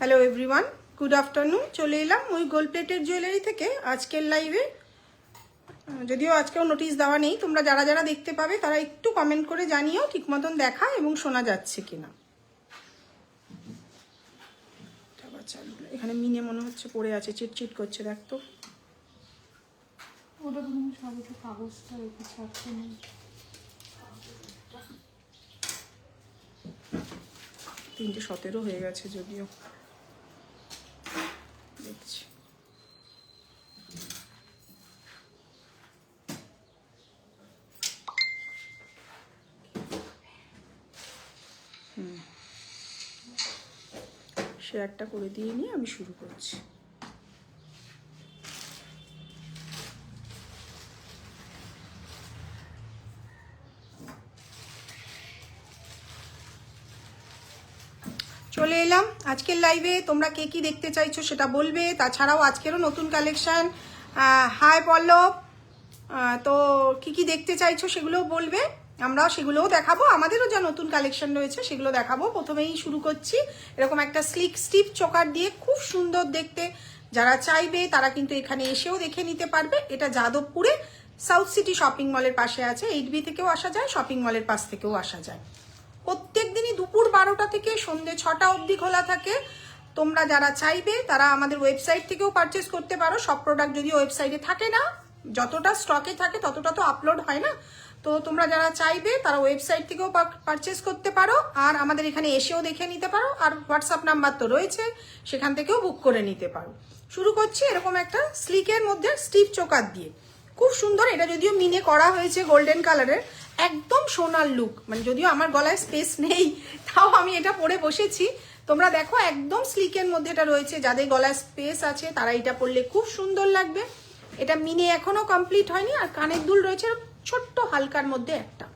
Hello everyone, good afternoon. চলে এলাম ওই গোল্ড প্লেটেড জুয়েলারি থেকে আজকের লাইভে। যদিও আজকেও নোটিশ দেওয়া নেই, তোমরা যারা যারা দেখতে পাবে তারা একটু কমেন্ট করে জানিও ঠিক মতন দেখা এবং শোনা যাচ্ছে কিনা। এখানে মিনে মনে হচ্ছে পড়ে আছে, চিটচিট করছে, দেখ তো। ওটা তুমি সবাইকে কাগজটা রেখে ছাড়তে নেই। 3:17 হয়ে গেছে, যদিও দেখছি। শেয়ারটা করে দিয়ে নিয়ে আমি শুরু করছি। চলে এলাম আজকের লাইভে। তোমরা কে কি দেখতে চাইছো সেটা বলবে। তাছাড়াও আজকেরও নতুন কালেকশন। হাই পল্লব, তো কি কি দেখতে চাইছো সেগুলোও বলবে, আমরাও সেগুলোও দেখাবো। আমাদেরও যা নতুন কালেকশন রয়েছে সেগুলো দেখাবো। প্রথমেই শুরু করছি এরকম একটা স্লিক স্টিপ চোকার দিয়ে, খুব সুন্দর দেখতে। যারা চাইবে তারা কিন্তু এখানে এসেও দেখে নিতে পারবে। এটা যাদবপুরে সাউথ সিটি শপিং মলের পাশে আছে। 8B থেকেও আসা যায়, শপিং মলের পাশ থেকেও আসা যায়। প্রত্যেক দিনই দুপুর 12টা থেকে সন্ধ্যে 6টা অবধি খোলা থাকে। তোমরা যারা চাইবে তারা আমাদের ওয়েবসাইট থেকেও পারচেস করতে পারো। সব প্রোডাক্ট যদিও ওয়েবসাইটে থাকে না, যতটা স্টকে থাকে ততটা তো আপলোড হয় না। তো তোমরা যারা চাইবে তারা ওয়েবসাইট থেকেও পারচেস করতে পারো, আর আমাদের এখানে এসেও দেখে নিতে পারো। আর হোয়াটসঅ্যাপ নাম্বার তো রয়েছে, সেখান থেকেও বুক করে নিতে পারো। শুরু করছি এরকম একটা স্লিকের মধ্যে স্টিপ চোকার দিয়ে, খুব সুন্দর। এটা যদিও মিনে করা হয়েছে গোল্ডেন কালারের, একদম সোনার লুক। মানে যদিও আমার গলায় স্পেস নেই, তাও আমি এটা পরে বসেছি। তোমরা দেখো একদম স্লিকের মধ্যে এটা রয়েছে। যাদের গলায় স্পেস আছে তারা এটা পরলে খুব সুন্দর লাগবে। এটা মিনে এখনো কমপ্লিট হয়নি। আর কানের দুল রয়েছে ছোট্ট হালকার মধ্যে একটা।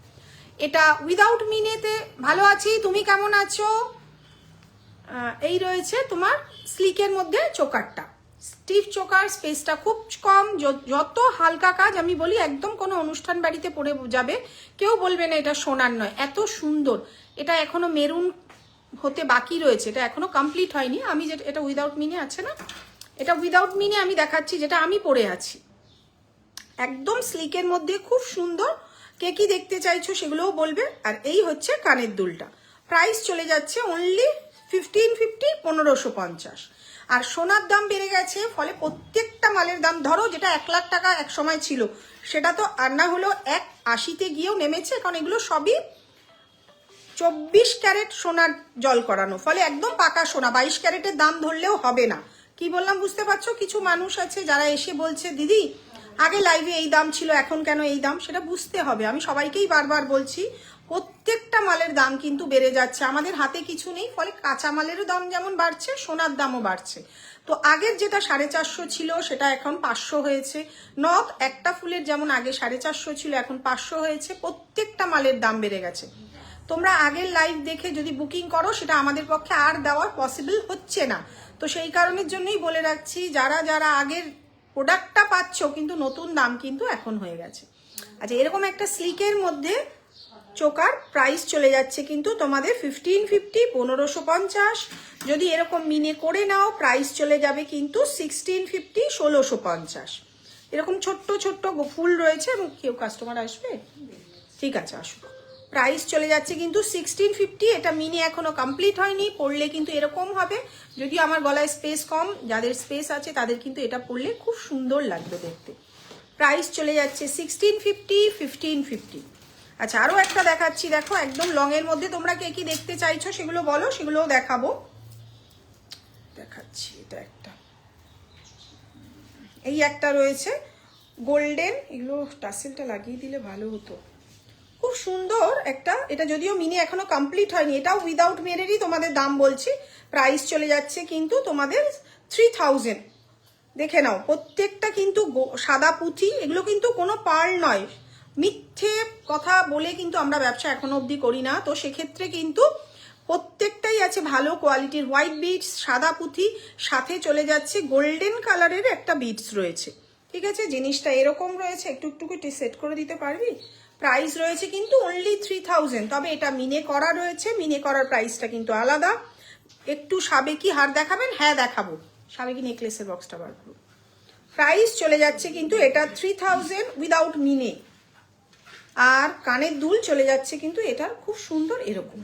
এটা উইদাউট মিনেতে ভালো আছি, তুমি কেমন আছো? এই রয়েছে তোমার স্লিকের মধ্যে চোকারটা, স্টিফ চোকার। স্পেসটা খুব কম, যত হালকা কাজ। আমি বলি একদম কোনো অনুষ্ঠান বাড়িতে পরে যাবে, কেউ বলবে না এটা সোনার নয়, এত সুন্দর। এটা এখনো মেরুন হতে বাকি রয়েছে, এটা এখনো কমপ্লিট হয়নি। আমি যেটা, এটা উইদাউট মিনে আছে না, এটা উইদাউট মিনে আমি দেখাচ্ছি যেটা আমি পরে আছি। একদম স্লিকের মধ্যে খুব সুন্দর। কে কি দেখতে চাইছো সেগুলোও বলবে। আর এই হচ্ছে কানের দুলটা। প্রাইস চলে যাচ্ছে অনলি 1550, 1550। আর সোনার দাম বেড়ে গেছে, ফলে প্রত্যেকটা মালের দাম, ধরো যেটা 1 লাখ টাকা এক সময় ছিল, সেটা তো আর না হলো 180-তে গিয়েও নেমেছে। কারণ এগুলো সবই 24 ক্যারেট সোনার জল করানো, ফলে একদম পাকা সোনা। 22 ক্যারেটের দাম ধরলেও হবে না। কি বললাম বুঝতে পারছো? কিছু মানুষ আছে যারা এসে বলছে দিদি আগে লাইভে এই দাম ছিল, এখন কেন এই দাম? সেটা বুঝতে হবে। আমি সবাইকেই বারবার বলছি, প্রত্যেকটা মালের দাম কিন্তু বেড়ে যাচ্ছে। আমাদের হাতে কিছু নেই, ফলে কাঁচা মালেরও দাম যেমন বাড়ছে, সোনার দামও বাড়ছে। তো আগের যেটা 450 ছিল সেটা এখন 500 হয়েছে। নথ একটা ফুলের যেমন আগে 450 ছিল, এখন 500 হয়েছে। প্রত্যেকটা মালের দাম বেড়ে গেছে। তোমরা আগের লাইভ দেখে যদি বুকিং করো, সেটা আমাদের পক্ষে আর দেওয়ার পসিবল হচ্ছে না। তো সেই কারণের জন্যই বলে রাখছি, যারা যারা আগের প্রোডাক্টটা পাচ্ছ, কিন্তু নতুন দাম কিন্তু এখন হয়ে গেছে। আচ্ছা, এরকম একটা স্লিকের মধ্যে চোকার প্রাইস চলে যাচ্ছে কিন্তু তোমাদের 1550, 1550। যদি এরকম মিনে করে নাও প্রাইস চলে যাবে কিন্তু 1650, 1650। এরকম ছোট্ট ছোট্ট ফুল রয়েছে। এবং কেউ কাস্টমার আসবে? ঠিক আছে, আসুক। প্রাইস চলে যাচ্ছে কিন্তু 1650। এটা মিনি এখনো কমপ্লিট হয়নি, পড়লে কিন্তু এরকম হবে। যদিও আমার গলায় স্পেস কম, যাদের স্পেস আছে তাদের কিন্তু এটা পড়লে খুব সুন্দর লাগবে দেখতে। প্রাইস চলে যাচ্ছে 1650, 1550। আচ্ছা, আরও একটা দেখাচ্ছি, দেখো একদম লং এর মধ্যে। তোমরা কে কি দেখতে চাইছো সেগুলো বলো, সেগুলোও দেখাবো। দেখাচ্ছি, এটা একটা, এই একটা রয়েছে গোল্ডেন। এগুলো টাসেলটা লাগিয়ে দিলে ভালো হতো। খুব সুন্দর একটা। এটা যদিও মিনি এখনো কমপ্লিট হয়নি, এটাও উইদাউট মেরেরই তোমাদের দাম বলছি। প্রাইস চলে যাচ্ছে কিন্তু তোমাদের 3000। দেখে নাও, প্রত্যেকটা কিন্তু সাদা পুঁথি। এগুলো কিন্তু কোনো পার্ল নয়। মিথ্যে কথা বলে কিন্তু আমরা ব্যবসা এখনো অবধি করি না। তো সেক্ষেত্রে কিন্তু প্রত্যেকটাই আছে ভালো কোয়ালিটির হোয়াইট বিডস, সাদা পুঁথি, সাথে চলে যাচ্ছে গোল্ডেন কালারের একটা বিডস রয়েছে। ঠিক আছে, জিনিসটা এরকম রয়েছে। একটু একটু করে সেট করে দিতে পারবি? প্রাইস রয়েছে কিন্তু অনলি 3000। তবে এটা মিনে করা রয়েছে, মিনে করার প্রাইসটা কিন্তু আলাদা। একটু সাবেকি হার দেখাবেন? হ্যাঁ দেখাবো, সাবেকি নেকলেসের বক্সটা বার করুন। প্রাইস চলে যাচ্ছে কিন্তু এটা 3000 উইদাউট মিনে। আর কানের দুল চলে যাচ্ছে কিন্তু এটা খুব সুন্দর এরকম।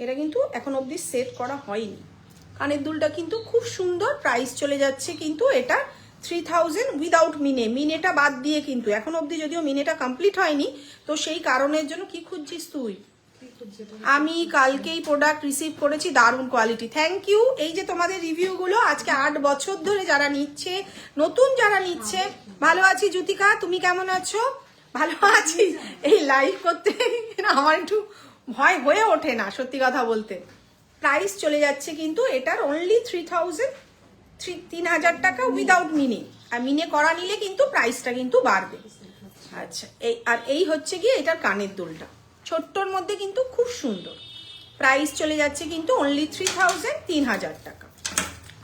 এটা কিন্তু এখন অবধি সেট করা হয়নি। কানের দুলটা কিন্তু খুব সুন্দর। প্রাইস চলে যাচ্ছে কিন্তু এটা 3000 উইদাউট মিনে। মিনেটা বাদ দিয়ে কিন্তু এখন অবধি যদিও মিনেটা কমপ্লিট হয়নি, তো সেই কারণের জন্য কি খুঁজছিস তুই? আমি কালকেই প্রোডাক্ট রিসিভ করেছি, দারুণ কোয়ালিটি। Thank you. এই যে তোমাদের রিভিউগুলো আজকে 8 বছর ধরে যারা নিচ্ছে, নতুন যারা নিচ্ছে। ভালো আছি জ্যোতিকা, তুমি কেমন আছো? ভালো আছি। এই লাইভ করতে আমার একটু ভয় হয়ে ওঠে না সত্যি কথা বলতে। প্রাইস চলে যাচ্ছে কিন্তু এটার অনলি 3000 টাকা উইদাউট মিনে। আর মিনে করা নিলে কিন্তু প্রাইসটা কিন্তু বাড়বে। আচ্ছা, এই হচ্ছে গিয়ে এটার কানের দুলটা ছোট্টর মধ্যে কিন্তু খুব সুন্দর। প্রাইস চলে যাচ্ছে কিন্তু অনলি 3000 টাকা।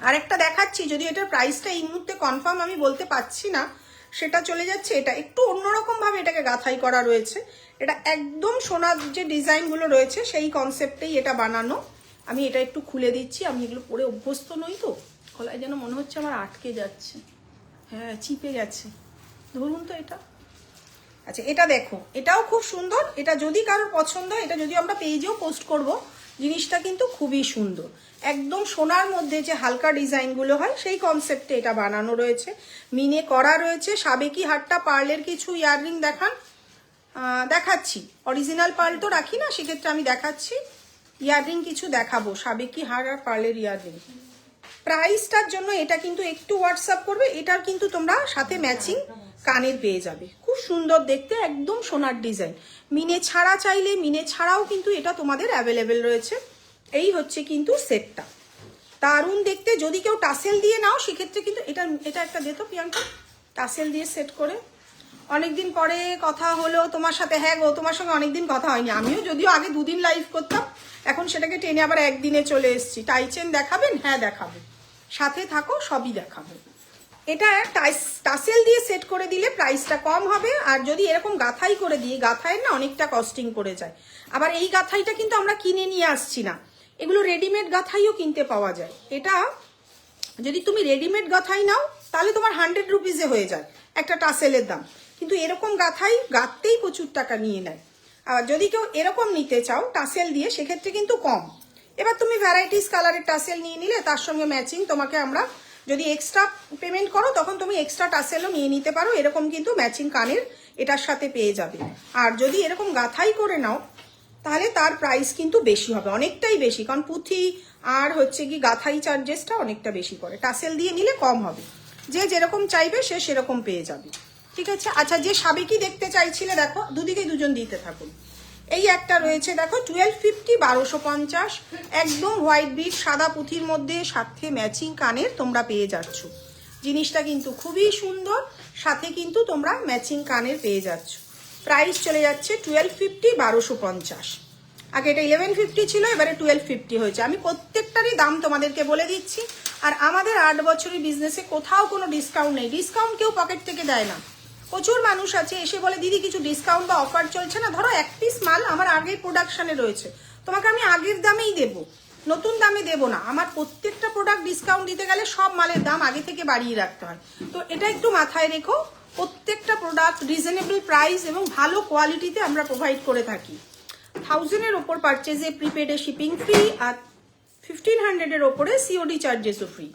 আর একটা দেখাচ্ছি, যদি এটার প্রাইসটা এই মুহূর্তে কনফার্ম আমি বলতে পারছি না, সেটা চলে যাচ্ছে এটা একটু অন্যরকম ভাবে এটাকে গাঁথাই করা রয়েছে। এটা একদম সোনার যে ডিজাইনগুলো রয়েছে সেই কনসেপ্টেই এটা বানানো। আমি এটা একটু খুলে দিচ্ছি, আমি এগুলো পরে অভ্যস্ত নই তো, খোলায় যেন মনে হচ্ছে আমার আটকে যাচ্ছে। হ্যাঁ, চিপে গেছে। ধরুন তো এটা। আচ্ছা, এটা দেখো, এটাও খুব সুন্দর। এটা যদি কারোর পছন্দ হয়, এটা যদি আমরা পেজেও পোস্ট করব। জিনিসটা কিন্তু খুবই সুন্দর, একদম সোনার মধ্যে যে হালকা ডিজাইনগুলো হয় সেই কনসেপ্টে এটা বানানো রয়েছে। মিনে করা রয়েছে। সাবেকি হারটা, পার্লের কিছু ইয়াররিং দেখান। দেখাচ্ছি, অরিজিনাল পার্ল তো রাখি না, সেক্ষেত্রে আমি দেখাচ্ছি। ইয়াররিং কিছু দেখাবো, সাবেকি হার আর পার্লের ইয়াররিং। প্রাইসটার জন্য এটা কিন্তু একটু হোয়াটসঅ্যাপ করবে। এটার কিন্তু তোমরা সাথে ম্যাচিং কানের পেয়ে যাবে, খুব সুন্দর দেখতে, একদম সোনার ডিজাইন। মিনে ছাড়া চাইলে মিনে ছাড়াও কিন্তু এটা তোমাদের অ্যাভেলেবেল রয়েছে। এই হচ্ছে কিন্তু সেটটা, দারুণ দেখতে। যদি কেউ টাসেল দিয়ে নাও সেক্ষেত্রে কিন্তু এটা একটা দিত প্রিয়াঙ্কা, টাসেল দিয়ে সেট করে। অনেকদিন পরে কথা হলো তোমার সাথে। হ্যাঁ গো, তোমার সঙ্গে অনেকদিন কথা হয়নি। আমিও যদিও আগে 2 দিন লাইভ করতাম, এখন সেটাকে টেনে আবার একদিনে চলে এসেছি। টাইচেন দেখাবেন? হ্যাঁ দেখাবো, সাথে থাকো, সবই দেখাবো। এটা টাসেল দিয়ে সেট করে দিলে প্রাইসটা কম হবে। আর যদি এরকম গাথাই করে দিই, গাথাইয়ের না অনেকটা কস্টিং পড়ে যায়। আবার এই গাথাইটা কিন্তু আমরা কিনে নিয়ে আসছি না, এগুলো রেডিমেড গাথাইও কিনতে পাওয়া যায়। এটা যদি তুমি রেডিমেড গাথাই নাও তাহলে তোমার 100 রুপিসে হয়ে যায় একটা টাসেলের দাম, কিন্তু এরকম গাথাই গাঁথতেই প্রচুর টাকা নিয়ে নেয়। আর যদি কেউ এরকম নিতে চাও টাসেল দিয়ে, সেক্ষেত্রে কিন্তু কম। এবার তুমি ভ্যারাইটিস কালারের টাসেল নিয়ে নিলে, তার সঙ্গে ম্যাচিং তোমাকে আমরা যদি এক্সট্রা পেমেন্ট করো তখন তুমি এক্সট্রা টাসেলও নিয়ে নিতে পারো। এরকম কিন্তু ম্যাচিং কানের এটার সাথে পেয়ে যাবে। আর যদি এরকম গাথাই করে নাও তাহলে তার প্রাইস কিন্তু বেশি হবে, অনেকটাই বেশি, কারণ পুঁথি আর হচ্ছে কি গাথাই চার্জেসটা অনেকটা বেশি পড়ে। টাসেল দিয়ে নিলে কম হবে, যে যেরকম চাইবে সে সেরকম পেয়ে যাবে। ঠিক আছে। আচ্ছা, যে সাবেকি দেখতে চাইছিলে দেখো, দুদিকে দুজন দিতে থাকুন। এই একটা রয়েছে দেখো, 1250, 1250, একদম হোয়াইট বিট সাদা পুঁথির মধ্যে, সাথে ম্যাচিং কানের তোমরা পেয়ে যাচ্ছ। জিনিসটা কিন্তু খুবই সুন্দর, সাথে কিন্তু তোমরা ম্যাচিং কানের পেয়ে যাচ্ছ। প্রাইস চলে যাচ্ছে 1250, 1250। আগে এটা 1150 ছিল, এবারে 1250 হয়েছে। আমি প্রত্যেকটারই দাম তোমাদেরকে বলে দিচ্ছি। আর আমাদের 8 বছরের বিজনেসে কোথাও কোনো ডিসকাউন্ট নেই। ডিসকাউন্ট কেউ পকেট থেকে দেয় না। প্রচুর মানুষ আছে এসে বলে দিদি কিছু ডিসকাউন্ট বা অফার চলছে না। ধরো 1 পিস মাল আমার আগের প্রোডাকশনে রয়েছে, তোমাকে আমি আগের দামেই দেবো, নতুন দামে দেবো না। আমার প্রত্যেকটা প্রোডাক্ট ডিসকাউন্ট দিতে গেলে সব মালের দাম আগে থেকে বাড়িয়ে রাখতে হয়। তো এটা একটু মাথায় রেখো, প্রত্যেকটা প্রোডাক্ট রিজনেবল প্রাইস এবং ভালো কোয়ালিটিতে আমরা প্রোভাইড করে থাকি। 1000-এর ওপর পারচেজে প্রিপেডে শিপিং ফ্রি, আর 1500-এর ওপরে সিওডি চার্জেসও ফ্রি।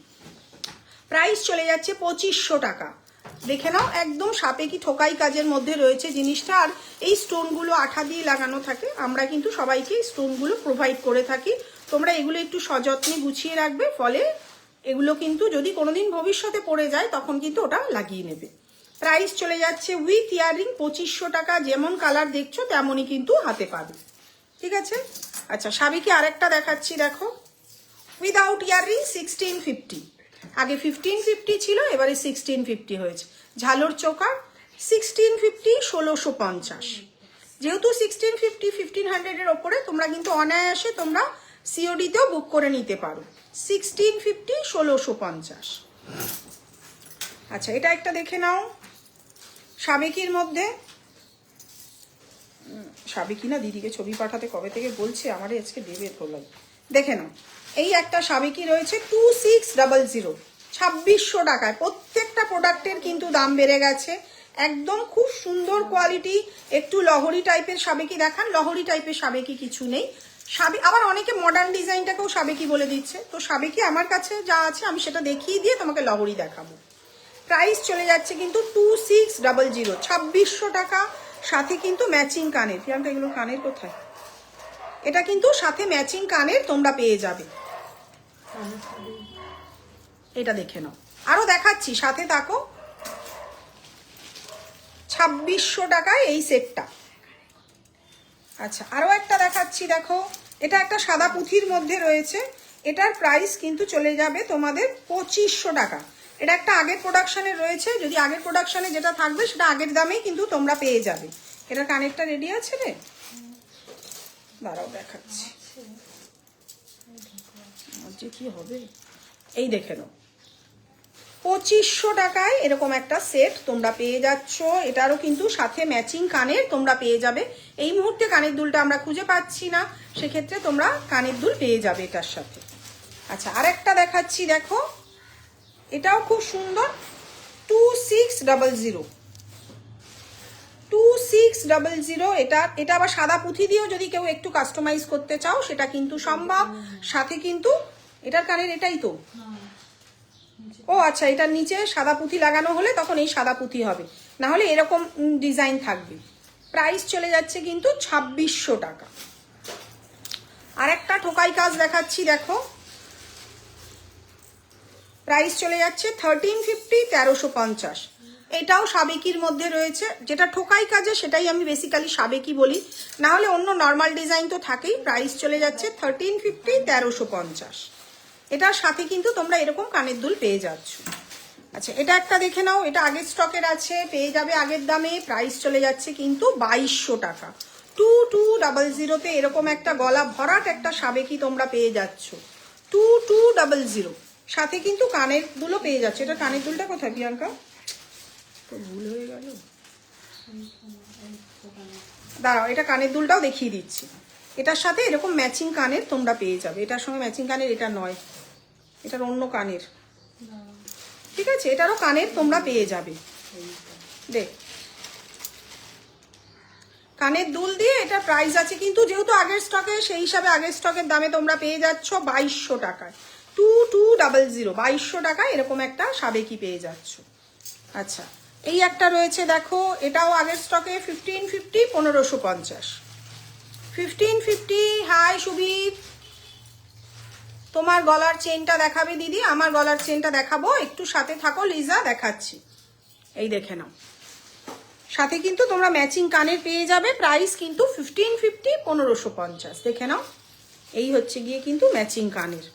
প্রাইস চলে যাচ্ছে 2500 টাকা। দেখে নাও, একদম সাপেকি ঠোকাই কাজের মধ্যে রয়েছে জিনিসটা। আর এই স্টোনগুলো আঠা দিয়ে লাগানো থাকে, আমরা কিন্তু সবাইকে স্টোনগুলো প্রোভাইড করে থাকি। তোমরা এগুলো একটু সযত্নে গুছিয়ে রাখবে, ফলে এগুলো কিন্তু যদি কোনোদিন ভবিষ্যতে পড়ে যায় তখন কিন্তু ওটা লাগিয়ে নেবে। প্রাইস চলে যাচ্ছে উইথ ইয়াররিং 2500 টাকা। যেমন কালার দেখছো তেমনই কিন্তু হাতে পাবে। ঠিক আছে। আচ্ছা, সাবেকি আরেকটা দেখাচ্ছি দেখো, উইদাউট ইয়াররিং 1650। আগে 1550 ছিল, এবারে 1650 হয়েছে। ঝালর চোকার 1650, 1650। যেহেতু 1650, 1500-এর ওপরে তোমরা কিন্তু অনায়াসে তোমরা সিওডিতেও বুক করে নিতে পারো। 1650, 1650। আচ্ছা, এটা একটা দেখে নাও, সাবেকির মধ্যে। সাবেকি না, দিদিকে ছবি পাঠাতে কবে থেকে বলছে, আমারে আজকে দেবে তোলাই। দেখে নাও, এই একটা সাবেকি রয়েছে 2600, 2600 টাকায়। প্রত্যেকটা প্রোডাক্টের কিন্তু দাম বেড়ে গেছে। একদম খুব সুন্দর কোয়ালিটি। একটু লহরি টাইপের সাবেকি দেখান। লহরি টাইপের সাবেকি কিছু নেই। আবার অনেকে মডার্ন ডিজাইনটাকেও সাবেকি বলে দিচ্ছে। তো সাবেকি আমার কাছে যা আছে আমি সেটা দেখিয়ে দিয়ে তোমাকে লহরি দেখাবো। প্রাইস চলে যাচ্ছে কিন্তু 2600, 2600 টাকা। সাথে কিন্তু ম্যাচিং কানের। প্রিয়াঙ্কা এগুলো কানের কোথায়? এটা কিন্তু সাথে ম্যাচিং কানের তোমরা পেয়ে যাবে। এটা দেখে নাও, আরো দেখাচ্ছি, সাথে থাকো। 2600 টাকায় এই সেটটা। আচ্ছা, আরো একটা দেখাচ্ছি, দেখো। এটা একটা সাদা পুঁথির মধ্যে রয়েছে। এটার প্রাইস কিন্তু চলে যাবে তোমাদের 2500 টাকা। এটা একটা আগের প্রোডাকশনে রয়েছে। যদি আগের প্রোডাকশনে যেটা থাকবে সেটা আগের দামেই কিন্তু তোমরা পেয়ে যাবে। এটার কানেরটা রেডি আছে রে? দাঁড়াও দেখাচ্ছি। যে কি হবে, এই দেখে নাও, 2500 টাকায় এরকম একটা সেট তোমরা পেয়ে যাচ্ছ। এটারও কিন্তু সাথে ম্যাচিং কানের তোমরা পেয়ে যাবে। এই মুহূর্তে কানের দুলটা আমরা খুঁজে পাচ্ছি না, সেক্ষেত্রে তোমরা কানের দুল পেয়ে যাবে এটার সাথে। আচ্ছা, আরেকটা দেখাচ্ছি, দেখো। এটাও খুব সুন্দর, 2600, 2600। এটা আবার সাদা পুঁথি দিয়েও যদি কেউ একটু কাস্টমাইজ করতে চাও সেটা কিন্তু সম্ভব। সাথে কিন্তু এটার কানের এটাই তো, ও আচ্ছা, এটার নিচে সাদা পুঁথি লাগানো হলে তখন এই সাদা পুঁথি হবে, না হলে এরকম ডিজাইন থাকবে। প্রাইস চলে যাচ্ছে কিন্তু 2600 টাকা। আর একটা ঠোকাই কাজ দেখাচ্ছি, দেখো। প্রাইস চলে যাচ্ছে 1350, 1350। এটাও সাবেকির মধ্যে রয়েছে। যেটা ঠোকাই কাজে সেটাই আমি বেসিক্যালি সাবেকি বলি, না হলে অন্য নর্মাল ডিজাইন তো থাকেই। প্রাইস চলে যাচ্ছে 1350, 1350। এটার সাথে কিন্তু তোমরা এরকম কানের দুল পেয়ে যাচ্ছ। আচ্ছা, এটা একটা দেখে নাও। এটা আগের স্টকের আছে, পেয়ে যাবে আগের দামে। প্রাইস চলে যাচ্ছে কিন্তু 2200 টাকা। 2200-তে এরকম একটা গলা ভরাট একটা সাবেকি তোমরা পেয়ে যাচ্ছ। 2200 সাথে কিন্তু কানের দুলও পেয়ে যাচ্ছে। এটা কানের দুলটা কোথায় প্রিয়াঙ্কা? তো ভুল হয়ে গেল, দাঁড়াও, এটা কানের দুলটাও দেখিয়ে দিচ্ছি। এটার সাথে এরকম ম্যাচিং কানের তোমরা পেয়ে যাবে। এটার সঙ্গে ম্যাচিং কানের এটা নয়, এটার অন্য কানের, ঠিক আছে? এটারও কানের তোমরা পেয়ে যাবে। দেখ, কানের দুল দিয়ে এটা প্রাইস আছে কিন্তু, যেহেতু আগের স্টকে, সেই হিসাবে আগের স্টকের দামে তোমরা পেয়ে যাচ্ছ 2200 টাকায়। 2200, 2200 টাকায় এরকম একটা সাবেকি পেয়ে যাচ্ছ। আচ্ছা, এই একটা রয়েছে, দেখো। এটাও আগের স্টকে 1550, 1550, 1550। হাই সুবীর, তোমার গলার চেনটা দেখাবে দিদি? আমার গলার চেনটা দেখাবো, একটু সাথে থাকো। লিজা, দেখাচ্ছি। এই দেখে নাও, সাথে কিন্তু তোমরা ম্যাচিং কানের পেয়ে যাবে। প্রাইস কিন্তু 1550, 1550। দেখে নাও, এই হচ্ছে গিয়ে কিন্তু ম্যাচিং কানের।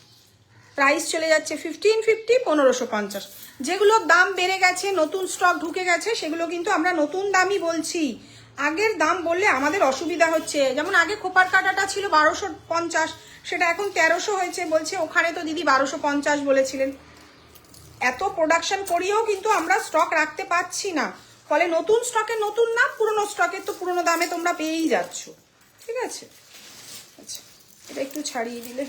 প্রাইস চলে যাচ্ছে 1550, 1550। যেগুলোর দাম বেড়ে গেছে, নতুন স্টক ঢুকে গেছে, সেগুলো কিন্তু আমরা নতুন দামই বলছি। আগের দাম বললে আমাদের অসুবিধা হচ্ছে। যেমন আগে খোপার কাটাটা ছিল 1250, সেটা এখন 1300 হয়েছে। বলছে ওখানে তো দিদি 1250 বলেছিলেন। এত প্রোডাকশন করিয়েও কিন্তু আমরা স্টক রাখতে পারছি না, ফলে নতুন স্টকে নতুন দাম, পুরনো স্টকের তো পুরনো দামে তোমরা পেয়েই যাচ্ছ, ঠিক আছে? আচ্ছা, এটা একটু ছাড়িয়ে দিলে,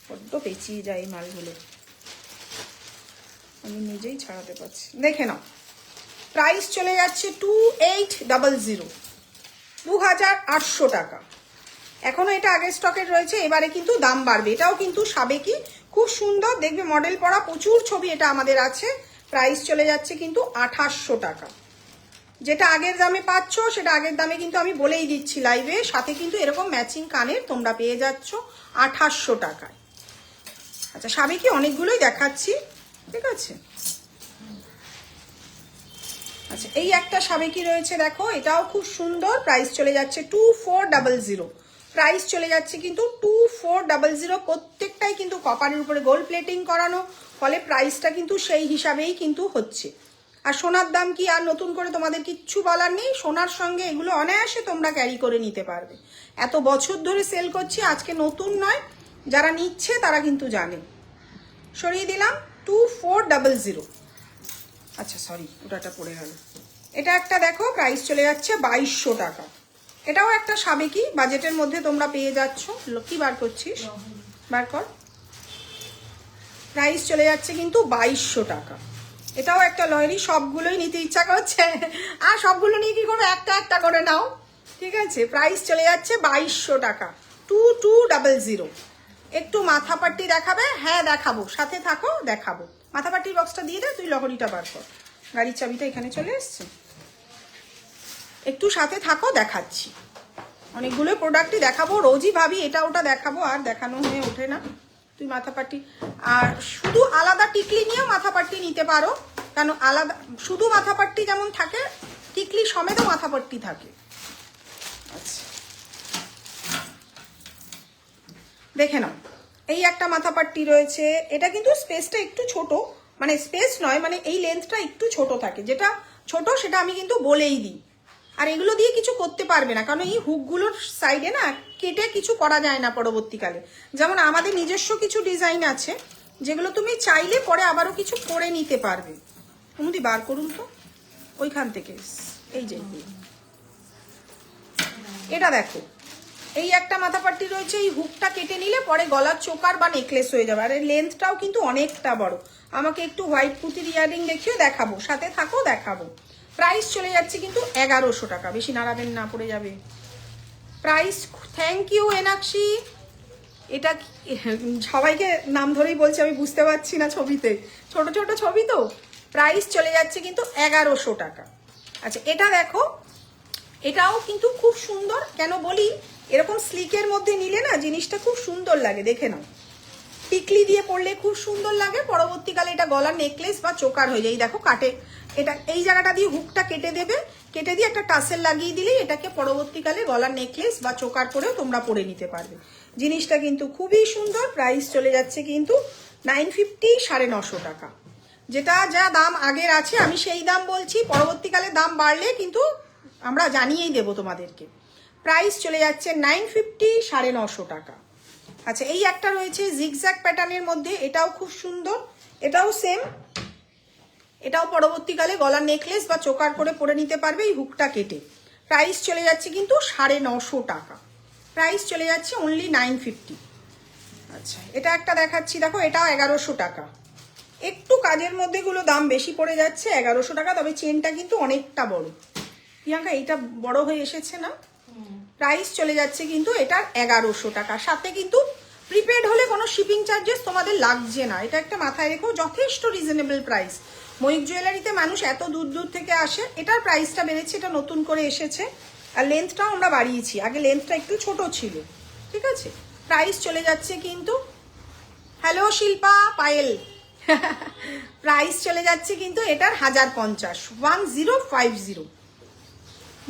বড্ড পেঁচিয়ে যায় এই মালগুলো, আমি নিজেই ছাড়াতে পারছি। দেখে নাও, প্রাইস চলে যাচ্ছে 2800, 2800 টাকা। এখনো এটা আগের স্টকের রয়েছে, এবারে কিন্তু দাম বাড়বে। এটাও কিন্তু সাবেকি, খুব সুন্দর দেখবে, মডেল পড়া, প্রচুর ছবি এটা আমাদের আছে। প্রাইস চলে যাচ্ছে কিন্তু 2800 টাকা। যেটা আগের দামে পাচ্ছ সেটা আগের দামে কিন্তু আমি বলেই দিচ্ছি লাইভে। সাথে কিন্তু এরকম ম্যাচিং কানের তোমরা পেয়ে যাচ্ছ 2800 টাকায়। আচ্ছা, সাবেকি অনেকগুলোই দেখাচ্ছি, ঠিক আছে? আচ্ছা, এই একটা সাবেকি রয়েছে, দেখো। এটাও খুব সুন্দর। প্রাইস চলে যাচ্ছে 2400। প্রাইস চলে যাচ্ছে কিন্তু 2400। প্রত্যেকটাই কিন্তু কপারের উপরে গোল্ড প্লেটিং করানো, ফলে প্রাইসটা কিন্তু সেই হিসাবেই কিন্তু হচ্ছে। আর সোনার দাম কি আর নতুন করে তোমাদের কিচ্ছু বলার নেই। সোনার সঙ্গে এগুলো অনায়াসে তোমরা ক্যারি করে নিতে পারবে। এত বছর ধরে সেল করছি, আজকে নতুন নয়। যারা নিচ্ছে তারা কিন্তু জানে। সরিয়ে দিলাম, 2400। আচ্ছা সরি, ওটাটা পড়ে গেল। এটা একটা দেখো, প্রাইস চলে যাচ্ছে 2200 টাকা। এটাও একটা সাবেকি বাজেটের মধ্যে তোমরা পেয়ে যাচ্ছ। কি বার করছিস? বার কর। প্রাইস চলে যাচ্ছে কিন্তু 2200 টাকা। এটাও একটা লয়ারি, সবগুলোই নিতে ইচ্ছা করছে আর সবগুলো নিয়ে কি করবে, একটা একটা করে নাও, ঠিক আছে। প্রাইস চলে যাচ্ছে 2200 টাকা, 2200। একটু মাথা পাট্টি দেখাবে? হ্যাঁ দেখাবো, সাথে থাকো, দেখাবো। মাথা পাট্টির বক্সটা দিয়ে দে, তুই লহরিটা বার কর। গাড়ির চাবিটা এখানে চলে এসছে, একটু সাথে থাকো, দেখাচ্ছি। অনেকগুলো প্রোডাক্টই দেখাবো, রোজই ভাবি এটা ওটা দেখাবো, আর দেখানো হয়ে ওঠে না। তুই মাথা পাট্টি আর শুধু আলাদা টিকলি নিয়েও মাথা পাট্টি নিতে পারো, কারণ আলাদা শুধু মাথা পাট্টি যেমন থাকে, টিকলি সমেতও মাথা পাট্টি থাকে। আচ্ছা দেখে নাও, এই একটা মাথা পাট্টি রয়েছে। এটা কিন্তু স্পেসটা একটু ছোট, মানে স্পেস নয়, মানে এই লেন্থটা একটু ছোট থাকে। যেটা ছোট সেটা আমি কিন্তু বলেই দিই। আর এগুলো দিয়ে কিছু করতে পারবে না, কারণ এই হুকগুলোর সাইডে না কেটে কিছু করা যায় না পরবর্তীকালে। যেমন আমাদের নিজস্ব কিছু ডিজাইন আছে যেগুলো তুমি চাইলে পরে আবারও কিছু করে নিতে পারবে। অনুদি বার করুন তো ওইখান থেকে, এই যে এটা দেখো, এই একটা মাথা পাট্টি রয়েছে। এই হুকটা কেটে নিলে পরে গলার চোকার বা নেকলেস হয়ে যাবে। আর এই লেন্থটাও কিন্তু অনেকটা বড়। আমাকে একটু হোয়াইট পুঁতির ইয়ারিং দেখিয়ে দেখাবো, সাথে থাকো, দেখাবো। প্রাইস চলে যাচ্ছে কিন্তু 1100 টাকা। বেশি নাড়াবেন না, পড়ে যাবে। Price, thank you Enakshi. এটা সবাইকে নাম ধরেই বলছি, আমি বুঝতে পারছি না ছবিতে, ছোট ছোট ছবি তো। প্রাইস চলে যাচ্ছে কিন্তু 1100 টাকা। আচ্ছা এটা দেখো, এটাও কিন্তু খুব সুন্দর। কেন বলি, এরকম স্লিকের মধ্যে নিলে না জিনিসটা খুব সুন্দর লাগে, দেখে নাও। টিকলি দিয়ে পরলে খুব সুন্দর লাগে, পরবর্তীকালে এটা গলার নেকলেস বা চোকার হয়ে যায়। দেখো কাটে, এটা এই জায়গাটা দিয়ে হুকটা কেটে দেবে, কেটে দিয়ে একটা টাসেল লাগিয়ে দিলেই এটাকে পরবর্তীকালে গলার নেকলেস বা চোকার করেও তোমরা পরে নিতে পারবে। জিনিসটা কিন্তু খুবই সুন্দর। প্রাইস চলে যাচ্ছে কিন্তু 950, 950 টাকা। যেটা যা দাম আগের আছে আমি সেই দাম বলছি, পরবর্তীকালে দাম বাড়লে কিন্তু আমরা জানিয়েই দেবো তোমাদেরকে। প্রাইস চলে যাচ্ছে 950, 950 টাকা। আচ্ছা এই একটা রয়েছে জিগজ্যাগ প্যাটার্নের মধ্যে, এটাও খুব সুন্দর। এটাও সেম, এটাও পরবর্তীকালে গলার নেকলেস বা চোকার করে পরে নিতে পারবে এই হুকটা কেটে। প্রাইস চলে যাচ্ছে কিন্তু 950 টাকা। প্রাইস চলে যাচ্ছে অনলি 950। আচ্ছা এটা একটা দেখাচ্ছি, দেখো এটাও 1100 টাকা। একটু কাজের মধ্যে গুলো দাম বেশি পড়ে যাচ্ছে, 1100 টাকা। তবে চেনটা কিন্তু অনেকটা বড়। প্রিয়াঙ্কা এইটা বড় হয়ে এসেছে না? প্রাইস চলে যাচ্ছে কিন্তু এটার 1100 টাকা। সাথে কিন্তু প্রিপেড হলে কোনো শিপিং চার্জেস তোমাদের লাগছে না। এটা একটা মাথায় রেখো, যথেষ্ট রিজনেবল প্রাইস। ময়ূক জুয়েলারিতে মানুষ এত দূর দূর থেকে আসে, এটার প্রাইসটা বেড়েছে, এটা নতুন করে এসেছে। আর লেন্থটাও আমরা বাড়িয়েছি, আগে লেন্থটা একটু ছোট ছিল, ঠিক আছে। প্রাইস চলে যাচ্ছে কিন্তু, হ্যালো শিল্পা পায়েল প্রাইস চলে যাচ্ছে কিন্তু এটার 1050, 1050।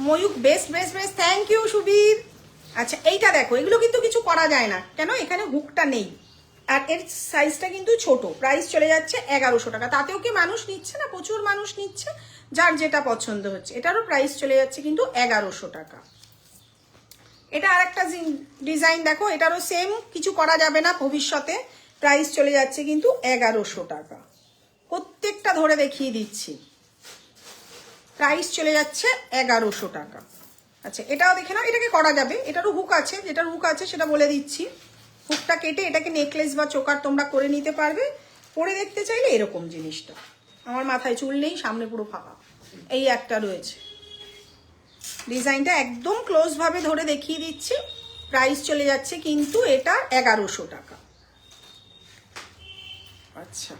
Mayuk best best best, thank you Subir. আচ্ছা এইটা দেখো, এগুলো কিন্তু কিছু করা যায় না, কেন এখানে হুকটা নেই, আর এর সাইজটা কিন্তু ছোট। প্রাইস চলে যাচ্ছে 1100 টাকা। তাতেও কি মানুষ নিচ্ছে না? প্রচুর মানুষ নিচ্ছে, যার যেটা পছন্দ হচ্ছে। এটারও প্রাইস চলে যাচ্ছে কিন্তু 1100 টাকা। এটা আরেকটা ডিজাইন দেখো, এটারও সেম, কিছু করা যাবে না ভবিষ্যতে। প্রাইস চলে যাচ্ছে কিন্তু 1100 টাকা। প্রত্যেকটা ধরে দেখিয়ে দিচ্ছি, প্রাইস চলে যাচ্ছে 1100 টাকা। আচ্ছা এটাও দেখে নাও, এটাকে করা যাবে, এটারও হুক আছে, যেটার হুক আছে সেটা বলে দিচ্ছি। হুকটা কেটে এটাকে নেকলেস বা চোকার তোমরা করে নিতে পারবে। পরে দেখতে চাইলে এরকম জিনিসটা, আমার মাথায় চুল নেই, সামনে পুরো ফাঁকা। এই একটা রয়েছে, ডিজাইনটা একদম ক্লোজ ভাবে ধরে দেখিয়ে দিচ্ছি। প্রাইস চলে যাচ্ছে কিন্তু এটা 1100 টাকা। আচ্ছা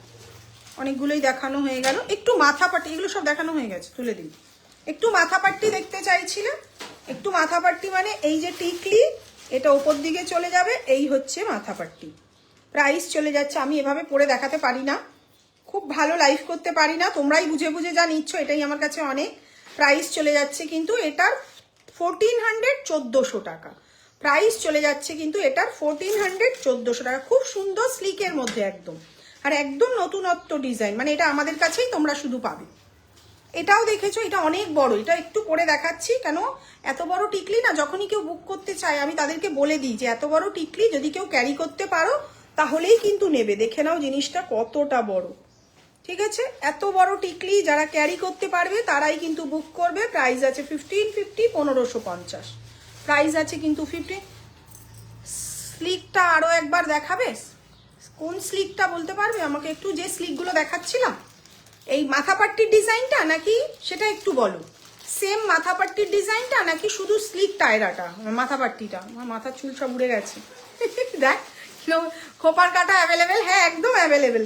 অনেকগুলোই দেখানো হয়ে গেল। একটু মাথা পাট্টি, এগুলো সব দেখানো হয়ে গেছে, তুলে দিন। একটু মাথা পাট্টি দেখতে চাইছিলে? একটু মাথা পাট্টি মানে এই যে টিকলি, এটা ওপর দিকে চলে যাবে, এই হচ্ছে মাথা পাট্টি। প্রাইস চলে যাচ্ছে, আমি এভাবে পরে দেখাতে পারি না, খুব ভালো লাইভ করতে পারি না, তোমরাই বুঝে বুঝে যা নিচ্ছ এটাই আমার কাছে অনেক। প্রাইস চলে যাচ্ছে কিন্তু এটার 1400, 1400 টাকা। প্রাইস চলে যাচ্ছে কিন্তু এটার 1400, 1400 টাকা। খুব সুন্দর স্লিকের মধ্যে একদম, আর একদম নতুনত্ব ডিজাইন, মানে এটা আমাদের কাছেই তোমরা শুধু পাবে। এটাও দেখেছো, এটা অনেক বড়, এটা একটু পরে দেখাচ্ছি। কেন এত বড় টিকলি না, যখনই কেউ বুক করতে চায় আমি তাদেরকে বলে দিই যে এত বড় টিকলি যদি কেউ ক্যারি করতে পারো তাহলেই কিন্তু নেবে। দেখে নাও জিনিসটা কতটা বড়, ঠিক আছে। এত বড় টিকলি যারা ক্যারি করতে পারবে তারাই কিন্তু বুক করবে। প্রাইস আছে 1550, 1550। প্রাইস আছে কিন্তু 50। স্লিকটা আরও একবার দেখাবে? কোন স্লিকটা বলতে পারবে আমাকে একটু, যে স্লিকগুলো দেখাচ্ছিলাম এই মাথাপাট্টির ডিজাইনটা নাকি সেটা একটু বলো। সেম মাথাপাট্টির ডিজাইনটা নাকি শুধু স্লিক টায়রাটা মাথাপাট্টিটা? আমার মাথার চুল সব উড়ে গেছে। দেখ খোপার কাটা অ্যাভেলেবেল, হ্যাঁ একদম অ্যাভেলেবেল।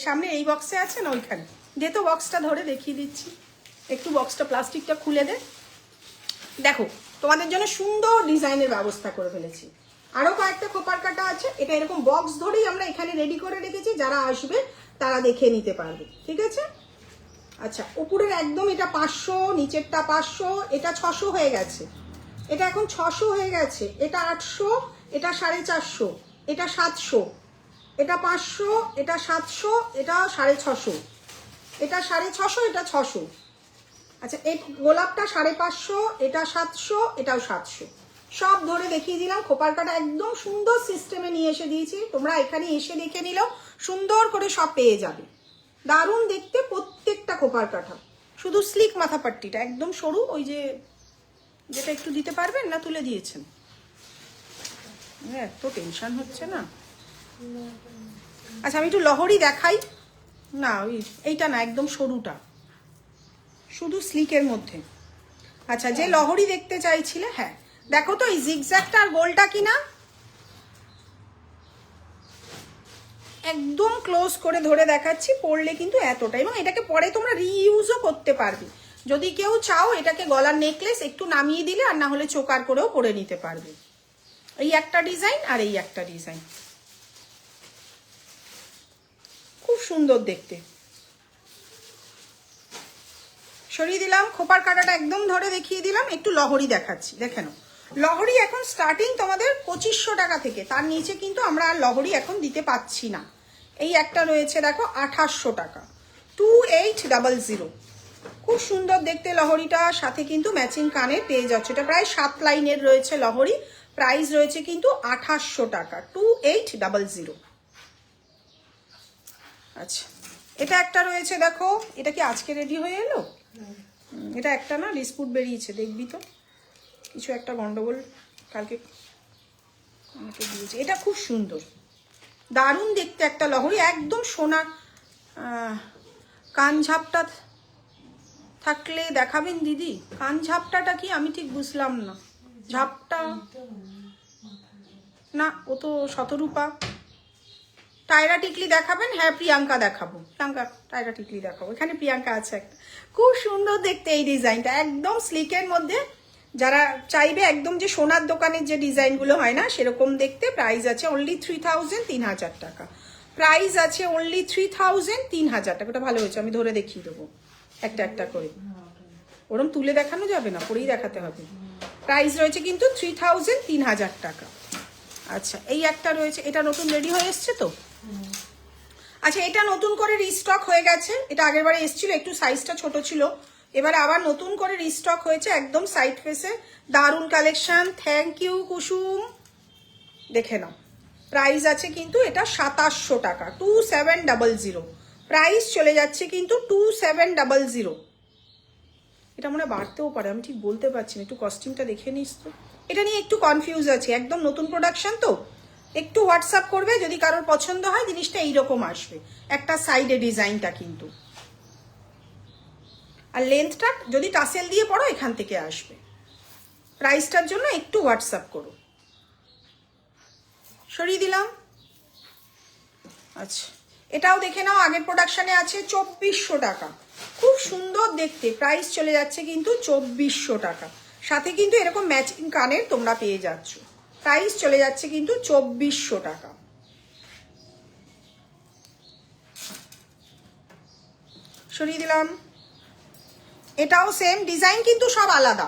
সামনে এই বক্সে আছে না, ওইখানে দে তো বক্সটা ধরে দেখিয়ে দিচ্ছি। একটু বক্সটা প্লাস্টিকটা খুলে দে। দেখো তোমাদের জন্য সুন্দর ডিজাইনের ব্যবস্থা করে ফেলেছি। আরও কয়েকটা খোপার কাটা আছে, এটা এরকম বক্স ধরেই আমরা এখানে রেডি করে রেখেছি, যারা আসবে তারা দেখে নিতে পারবে, ঠিক আছে? আচ্ছা, উপরের একদম এটা 500, নিচেরটা 500, এটা 600 হয়ে গেছে, এটা এখন 600 হয়ে গেছে, এটা 800, এটা 450, এটা 700, এটা 500, এটা 700, এটা 650, এটা 650, এটা 600। আচ্ছা, এই গোলাপটা 550, এটা 700, এটাও 700। সব ধরে দেখিয়ে দিলাম। খোপার কাটা একদম সুন্দর সিস্টেমে নিয়ে এসে দিয়েছি, তোমরা এখানে এসে দেখে নিলেও সুন্দর করে সব পেয়ে যাবে। দারুণ দেখতে প্রত্যেকটা খোপার কাটা। শুধু স্লিক মাথাপাট্টিটা একদম সরু, ওই যে যেটা একটু দিতে পারবেন না, তুলে দিয়েছেন। এত টেনশন হচ্ছে না। আচ্ছা, আমি একটু লহরি দেখাই না, ওই এইটা না, একদম সরুটা, শুধু স্লিকের মধ্যে। আচ্ছা, যে লহরি দেখতে চাইছিলে, হ্যাঁ দেখো তো এই জিগজ্যাগটা আর গোলটা কিনা, একদম ক্লোজ করে ধরে দেখাচ্ছি, পরলে কিন্তু এতটা। এবং এটাকে পরে তোমরা রিইউজও করতে পারবে, যদি কেউ চাও এটাকে গলার নেকলেস একটু নামিয়ে দিলে, আর না হলে চোকার করেও পরে নিতে পারবে। এই একটা ডিজাইন আর এই একটা ডিজাইন, খুব সুন্দর দেখতে। সরিয়ে দিলাম, খোপার কাটাটা একদম ধরে দেখিয়ে দিলাম। একটু লহরি দেখাচ্ছি, দেখে নাও। লহরি এখন স্টার্টিং তোমাদের 2500 টাকা থেকে, তার নিচে কিন্তু আমরা আর লহরি এখন দিতে পাচ্ছি না। এই একটা রয়েছে দেখো 2800 টাকা, 2800। খুব সুন্দর দেখতে লহরিটা, সাথে কিন্তু ম্যাচিং কানের পেয়ে যাচ্ছে। এটা প্রায় 7 লাইনের রয়েছে লহরি, প্রাইস রয়েছে কিন্তু 2800 টাকা, 2800। আচ্ছা, এটা একটা রয়েছে দেখো, এটা কি আজকে রেডি হয়ে এলো? এটা একটা না ডিসপুট বেরিয়েছে, দেখবি তো কিছু একটা গন্ডগোল কালকে আমাকে দিয়েছে। এটা খুব সুন্দর, দারুণ দেখতে একটা লহরি, একদম সোনার। কান ঝাপটা থাকলে দেখাবেন দিদি। কান ঝাপটাটা কি আমি ঠিক বুঝলাম না। ঝাপটা না, ও তো শতরূপা। টায়রা টিকলি দেখাবেন? হ্যাঁ প্রিয়াঙ্কা দেখাবো, প্রিয়াঙ্কা টায়রা টিকলি দেখাবো। এখানে প্রিয়াঙ্কা আছে একটা, খুব সুন্দর দেখতে এই ডিজাইনটা, একদম স্লিকের মধ্যে। যারা চাইবে একদম যে সোনার দোকানের যে ডিজাইনগুলো হয় না সেরকম দেখতে, প্রাইস আছে অনলি 3000, 3000 টাকা। প্রাইস আছে অনলি 3000, 3000 টাকা। ওটা ভালো হয়েছে, আমি ধরে দেখিয়ে দেবো একটা একটা করে, ওরম তুলে দেখানো যাবে না, পরেই দেখাতে হবে। প্রাইস রয়েছে কিন্তু 3000, 3000 টাকা। আচ্ছা, এই একটা রয়েছে, এটা নতুন রেডি হয়ে এসছে তো। আচ্ছা, এটা নতুন করে রিস্টক হয়ে গেছে, এটা আগের বারে এসেছিল, একটু সাইজটা ছোট ছিল, এবারে আবার নতুন করে রিস্টক হয়েছে, একদম সাইড ফেসে, দারুণ কালেকশন। থ্যাংক ইউ কুসুম, দেখে নাও। প্রাইস আছে কিন্তু এটা 2700 টাকা, 2700। প্রাইস চলে যাচ্ছে কিন্তু 2700। এটা মনে বাড়তেও পারে, আমি ঠিক বলতে পারছি না, একটু কস্টিংটা দেখে নিস তো। এটা নিয়ে একটু কনফিউজ আছে, একদম নতুন প্রোডাকশন তো। একটু হোয়াটসঅ্যাপ করবে যদি কারোর পছন্দ হয়, জিনিসটা এইরকম আসবে, একটা সাইডে ডিজাইনটা কিন্তু, আর লেন্থটা যদি টাসেল দিয়ে পড়ো এখান থেকে আসবে। প্রাইসটার জন্য একটু হোয়াটসঅ্যাপ করো। সরিয়ে দিলাম। আচ্ছা, এটাও দেখে নাও, আগের প্রোডাকশনে আছে 2400 টাকা, খুব সুন্দর দেখতে। প্রাইস চলে যাচ্ছে কিন্তু 2400 টাকা, সাথে কিন্তু এরকম ম্যাচিং কানের তোমরা পেয়ে যাচ্ছ। প্রাইস চলে যাচ্ছে কিন্তু 2400 টাকা। সরিয়ে দিলাম। এটাও সেম ডিজাইন, কিন্তু সব আলাদা।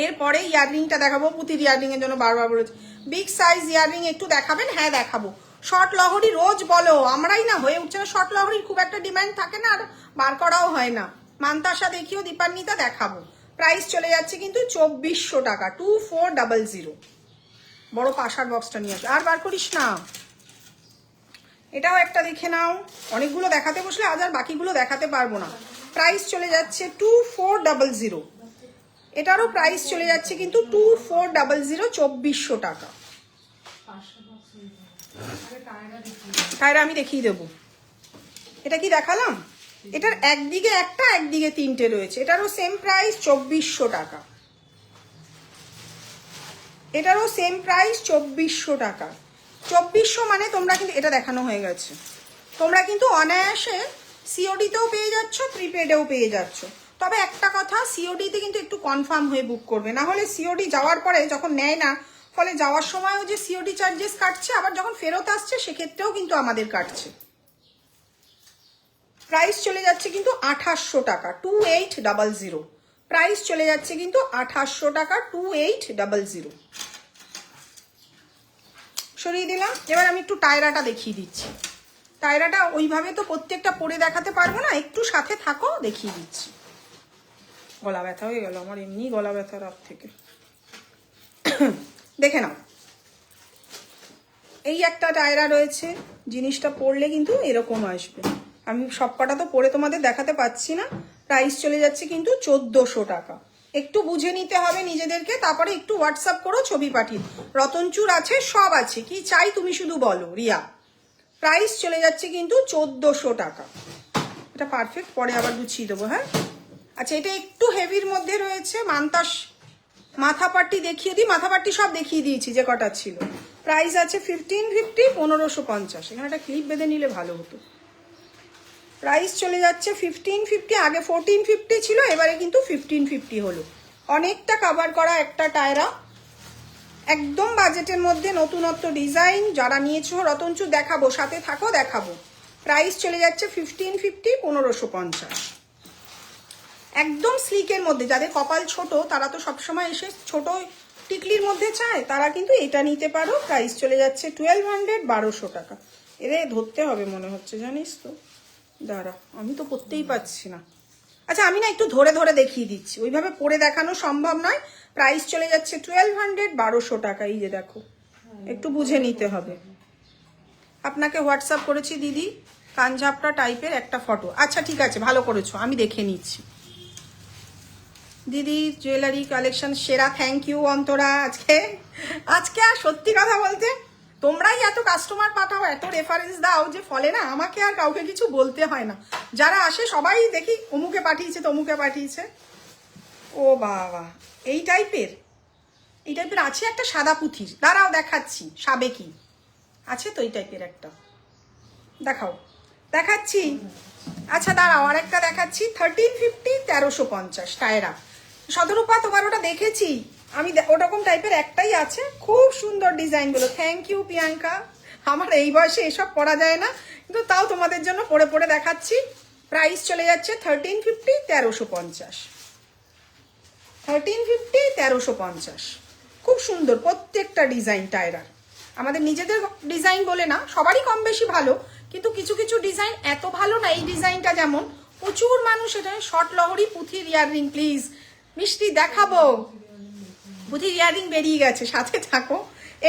এরপরে ইয়াররিংটা দেখাবো, পুতির ইয়াররিং এর জন্য বারবার বলেছি বিগ সাইজ ইয়াররিং একটু দেখাবেন। হ্যাঁ দেখাবো। শর্ট লহরি রোজ বলো, আমরাই না হয়ে উঠছে না, শর্ট লহরির খুব একটা ডিমান্ড থাকে না, আর বার করাও হয় না। মান্তাসা দেখিও, দীপান্বিতা দেখাবো। প্রাইস চলে যাচ্ছে কিন্তু 2400 টাকা, 2400। বড় পাশার বক্সটা নিয়ে আসবে, আর বার করিস না। এটাও একটা দেখে নাও, অনেকগুলো দেখাতে বসলে আজ আর বাকিগুলো দেখাতে পারবো না। প্রাইস চলে যাচ্ছে 2400। এটারও প্রাইস চলে যাচ্ছে কিন্তু 2400, 2400 টাকা। টায়রা আমি দেখিয়ে দেবো। এটা কি দেখালাম? এটার একদিকে একটা একদিকে তিনটে রয়েছে। এটারও সেম প্রাইস 2400 টাকা। এটারও সেম প্রাইস 2400 টাকা। 2400 মানে তোমরা কিন্তু এটা দেখানো হয়ে গেছে। তোমরা কিন্তু অনায়াসে সিওডিতেও পেয়ে যাচ্ছ, প্রিপেডেও পেয়ে যাচ্ছ। তবে একটা কথা, সিওডিতে কিন্তু একটু কনফার্ম হয়ে বুক করবে, না হলে সিওডি যাওয়ার পরে যখন নেয় না, ফলে যাওয়ার সময়ও যে সিওডি চার্জেস কাটছে, আবার যখন ফেরত আসছে সেক্ষেত্রেও কিন্তু আমাদের কাটছে। প্রাইস চলে যাচ্ছে কিন্তু 2800 টাকা, 2800। প্রাইস চলে যাচ্ছে কিন্তু 2800 টাকা, 2800। সরিয়ে দিলাম। এবার আমি একটু টায়রাটা দেখিয়ে দিচ্ছি। টায়রাটা ওইভাবে তো প্রত্যেকটা পরে দেখাতে পারবো না, একটু সাথে থাকো, দেখিয়ে দিচ্ছি। গলা ব্যথা হয়ে গেল আমার, এমনি গলা ব্যথা রাত থেকে। দেখে নাও, এই একটা টায়রা রয়েছে। জিনিসটা পরলে কিন্তু এরকম আসবে। আমি সবকটা তো পরে তোমাদের দেখাতে পাচ্ছি না। প্রাইস চলে যাচ্ছে কিন্তু 1400 টাকা। একটু বুঝে নিতে হবে নিজেদেরকে, তারপরে একটু হোয়াটসঅ্যাপ করো, ছবি পাঠিয়ে। রতনচুর আছে, সব আছে, কি চাই তুমি শুধু বলো। রিয়া, প্রাইস চলে যাচ্ছে কিন্তু 1400 টাকা। এটা পারফেক্ট, পরে আবার গুছিয়ে দেবো। হ্যাঁ, আচ্ছা, এটা একটু হেভির মধ্যে রয়েছে। মান্তাস মাথা পাট্টি দেখিয়ে দিই। মাথা পাট্টি সব দেখিয়ে দিয়েছি যে কটা ছিল। প্রাইস আছে 1550, 1550। এখানে একটা ক্লিপ বেঁধে নিলে ভালো হতো। প্রাইস চলে যাচ্ছে 1550। আগে 1450 ছিল, এবারে কিন্তু 1550 হলো। অনেকটা কভার করা একটা টায়রা, একদম বাজেটের মধ্যে, নতুনত্ব ডিজাইন। যারা নিয়েছো রতনচু দেখাবো, সাথে থাকো, দেখাবো। প্রাইস চলে যাচ্ছে 1550, 1550। একদম স্লিকের মধ্যে। যাদের কপাল ছোট তারা তো সবসময় এসে ছোট টিকলির মধ্যে চায়, তারা কিন্তু এটা নিতে পারো। প্রাইস চলে যাচ্ছে 1200, 1200 টাকা। এরে ধরতে হবে মনে হচ্ছে, জানিস তো। দাঁড়া, আমি তো পড়তেই পাচ্ছি না। আচ্ছা, আমি না একটু ধরে ধরে দেখিয়ে দিচ্ছি, ওইভাবে পরে দেখানো সম্ভব নয়। প্রাইস চলে যাচ্ছে 1200, 1200 টাকা। এই যে দেখো, একটু বুঝে নিতে হবে। আপনাকে হোয়াটসঅ্যাপ করেছি দিদি, কাঞ্জাপটা টাইপের একটা ফটো। আচ্ছা ঠিক আছে, ভালো করেছো, আমি দেখে নিচ্ছি। দিদি জুয়েলারি কালেকশন সেরা, থ্যাংক ইউ অন্তরা। আজকে আর সত্যি কথা বলতে তোমরাই এত কাস্টমার পাঠাও, এত রেফারেন্স দাও, যে ফলে না আমাকে আর কাউকে কিছু বলতে হয় না। যারা আসে সবাই দেখি অমুকে পাঠিয়েছে, তমুকে পাঠিয়েছে। ও বাবা, এই টাইপের আছে একটা সাদা পুঁথির। দাঁড়াও দেখাচ্ছি, সাবেকি আছে তো এই টাইপের একটা, দেখাও, দেখাচ্ছি। আচ্ছা দাঁড়াও, আর একটা দেখাচ্ছি। 1350, 1350 টায়রা। শতরূপা, তোমার ওটা দেখেছি আমি, ওরকম টাইপের একটাই আছে। খুব সুন্দর ডিজাইনগুলো। Thank you Priyanka. আমার এই বয়সে এসব পরা যায় না, কিন্তু তাও তোমাদের জন্য পরে পরে দেখাচ্ছি। প্রাইস চলে যাচ্ছে 1350, 1350। 1350, 1350। খুব সুন্দর প্রত্যেকটা ডিজাইন টায়রার। আমাদের নিজেদের ডিজাইন বলে না, সবারই কম বেশি ভালো, কিন্তু কিছু কিছু ডিজাইন এত ভালো না। এই ডিজাইনটা যেমন, প্রচুর মানুষ এটা। শর্ট লহরি পুঁথির ইয়াররিং, প্লিজ মিষ্টি দেখাবো। পুঁথির ইয়াররিং বেরিয়ে গেছে, সাথে থাকো।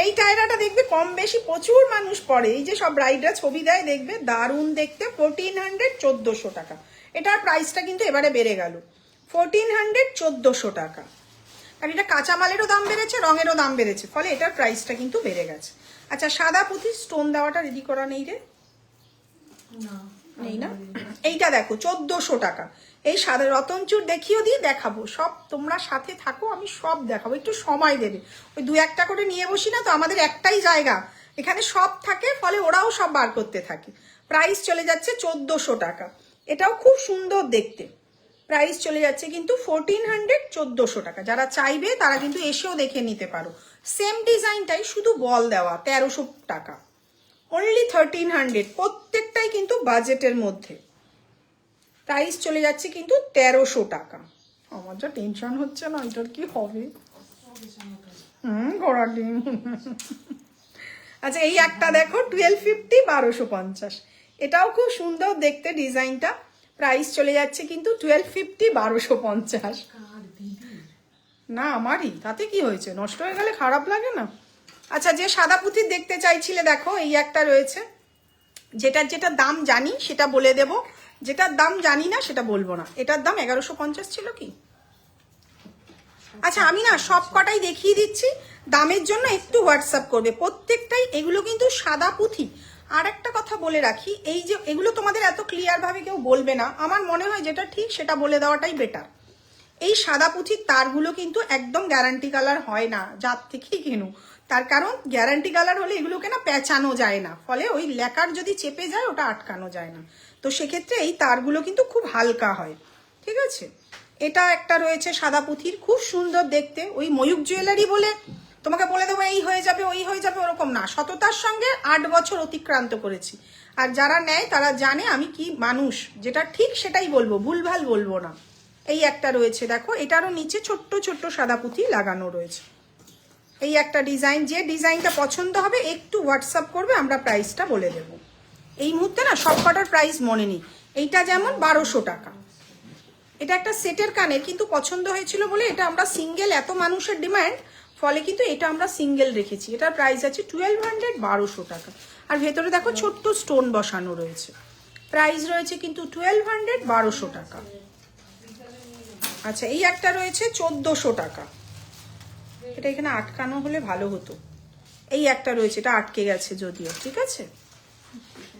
এই টায়রাটা দেখবে কম বেশি প্রচুর মানুষ পরে। এই যে সব ব্রাইডরা ছবি দেয়, দেখবে দারুণ দেখতে। 1400, 1400 টাকা। এটার প্রাইসটা কিন্তু এবারে বেড়ে গেল, 1400, 1400 টাকা। আর এটা কাঁচামালেরও দাম বেড়েছে, রঙেরও দাম বেড়েছে, ফলে এটার প্রাইসটা কিন্তু বেড়ে গেছে। আচ্ছা, সাদা পুঁথি স্টোন দেওয়াটা রেডি করা নেই রে? নেই না? এইটা দেখো 1400 টাকা। এই সাদা রতনচুর দেখিও দিয়ে দেখাবো সব, তোমরা সাথে থাকো, আমি সব দেখাবো। একটু সময় দেবে, ওই দু একটা করে নিয়ে বসি না তো, আমাদের একটাই জায়গা, এখানে সব থাকে, ফলে ওরাও সব বার করতে থাকে। প্রাইস চলে যাচ্ছে 1400 টাকা। এটাও খুব সুন্দর দেখতে। প্রাইস চলে যাচ্ছে কিন্তু 1400, 1400 টাকা। যারা চাইবে তারা কিন্তু এসেও দেখে নিতে পারো। সেম ডিজাইনটাই, শুধু বল দেওয়া, 1300 টাকা। অনলি 1300, প্রত্যেকটাই কিন্তু বাজেটের মধ্যে। প্রাইস চলে যাচ্ছে কিন্তু 1300 টাকা। আমার যা টেনশন হচ্ছে না, এটার কি হবে। ঘোড়ার ডিম। আচ্ছা, এই একটা দেখো 1250, 1250। এটাও খুব সুন্দর দেখতে ডিজাইনটা। প্রাইস চলে যাচ্ছে কিন্তু 1250, 1250। না আমারই, তাতে কি হয়েছে, নষ্ট হয়ে গেলে খারাপ লাগে না। আচ্ছা, যে সাদা পুঁথির দেখতে চাইছিলে, দেখো এই একটা রয়েছে। যেটার দাম জানি সেটা বলে দেব, যেটার দাম জানি না সেটা বলবো না। এটার দাম 1150 ছিল কি, আচ্ছা আমি না সব কটাই দেখিয়ে দিচ্ছি, দামের জন্য একটু হোয়াটসঅ্যাপ করবে প্রত্যেকটাই। এগুলো কিন্তু সাদা পুঁথি। আর একটা কথা বলে রাখি, এই যে এগুলো তোমাদের এত ক্লিয়ার ভাবে কেউ বলবে না, আমার মনে হয় যেটা ঠিক সেটা বলে দেওয়াটাই বেটার। এই সাদা পুঁথির তারগুলো কিন্তু একদম গ্যারান্টি কালার হয় না, যার থেকেই কেন। তার কারণ গ্যারান্টি কালার হলে এগুলোকে না পেঁচানো যায় না, ফলে ওই লেকার যদি চেপে যায় ওটা আটকানো যায় না। তো সেক্ষেত্রে এই তারগুলো কিন্তু খুব হালকা হয়, ঠিক আছে। এটা একটা রয়েছে সাদা পুঁথির, খুব সুন্দর দেখতে। ওই ময়ূক জুয়েলারি বলে তোমাকে বলে দেবো এই হয়ে যাবে ওই হয়ে যাবে, ওরকম না। সততার সঙ্গে 8 বছর অতিক্রান্ত করেছি, আর যারা নেয় তারা জানে আমি কি মানুষ, যেটা ঠিক সেটাই বলবো, ভুলভাল বলবো না। এই একটা রয়েছে দেখো, এটারও নিচে ছোট্ট ছোট্ট সাদা পুঁথি লাগানো রয়েছে। এই একটা ডিজাইন, যে ডিজাইনটা পছন্দ হবে একটু হোয়াটসঅ্যাপ করবে, আমরা প্রাইসটা বলে দেব। এই মুহূর্তে না সব কটার প্রাইস মনে নেই। এইটা যেমন 1200 টাকা, এটা একটা সেটের কানের, কিন্তু পছন্দ হয়েছিল বলে এটা আমরা সিঙ্গেল, এত মানুষের ডিমান্ড, ফলে কিন্তু এটা আমরা সিঙ্গেল রেখেছি। এটার প্রাইস আছে 1200, 1200 টাকা। আর ভেতরে দেখো ছোট্ট স্টোন বসানো রয়েছে। প্রাইস রয়েছে কিন্তু 1200, 1200 টাকা। আচ্ছা এই একটা রয়েছে 1400 টাকা, এটা এখানে আটকানো হলে ভালো হতো। এই একটা রয়েছে, এটা আটকে গেছে যদিও, ঠিক আছে।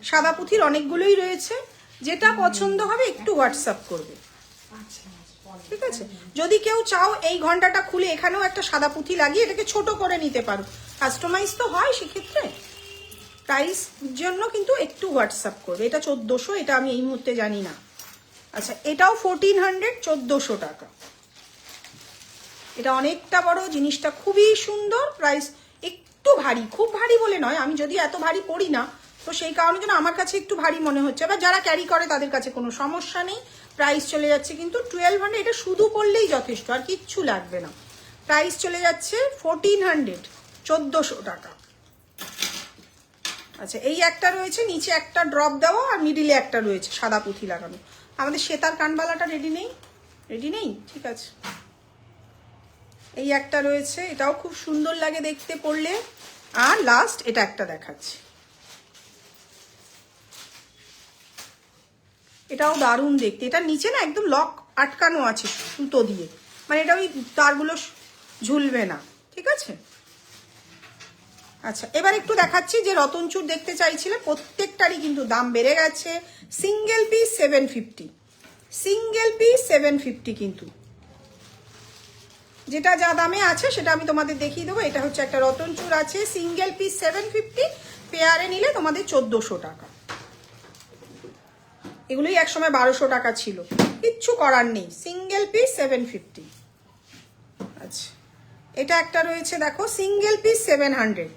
সাদা পুঁথির অনেকগুলোই রয়েছে, যেটা পছন্দ হবে একটু হোয়াটসঅ্যাপ করবে, ঠিক আছে। যদি কেউ চাও এই ঘন্টাটা খুলে এখানেও একটা সাদা পুঁথি লাগিয়ে এটাকে ছোট করে নিতে পারো, কাস্টমাইজ তো হয় সেক্ষেত্রে। প্রাইস জন্য কিন্তু একটু হোয়াটসঅ্যাপ করবে। এটা 1400, এটা আমি এই মুহূর্তে জানি না। আচ্ছা এটাও 1400, 1400 টাকা। এটা অনেকটা বড়, জিনিসটা খুবই সুন্দর। প্রাইস একটু ভারী, খুব ভারী বলে নয়, আমি যদি এত ভারী পড়ি না, তো সেই কারণে জন্য আমার কাছে একটু ভারী মনে হচ্ছে। বা যারা ক্যারি করে তাদের কাছে কোনো সমস্যা নেই। প্রাইস চলে যাচ্ছে কিন্তু 1200, এটা শুধু পড়লেই যথেষ্ট, আর কিচ্ছু লাগবে না। প্রাইস চলে যাচ্ছে 1400, 1400 টাকা। আচ্ছা এই একটা রয়েছে, নিচে একটা ড্রপ দেওয়া আর মিডিলে একটা রয়েছে সাদা পুঁথি লাগানো। আমাদের সেতার কানবালাটা রেডি নেই, রেডি নেই, ঠিক আছে। এই একটা রয়েছে, এটাও খুব সুন্দর লাগে দেখতে পড়লে। আর লাস্ট এটা একটা দেখাচ্ছি, এটাও দারুণ দেখতে। এটা নিচে না একদম লক আটকানো আছে সুতো দিয়ে, মানে এটা ওই তারগুলো ঝুলবে না, ঠিক আছে। আচ্ছা এবার একটু দেখাচ্ছি যে রতনচুর দেখতে চাইছিলে, প্রত্যেকটারই কিন্তু দাম বেড়ে গেছে। সিঙ্গেল পিস 750, সিঙ্গেল পিস 750, কিন্তু যেটা যা দামে আছে সেটা আমি তোমাদের দেখিয়ে দেবো। এটা হচ্ছে একটা রতনচুর আছে, সিঙ্গেল পিস 750, পেয়ারে নিলে তোমাদের 1400 টাকা। এগুলোই একসময় 1200 টাকা ছিল, কিচ্ছু করার নেই। Single piece 750। আচ্ছা এটা একটা রয়েছে দেখো, সিঙ্গেল পিস 700,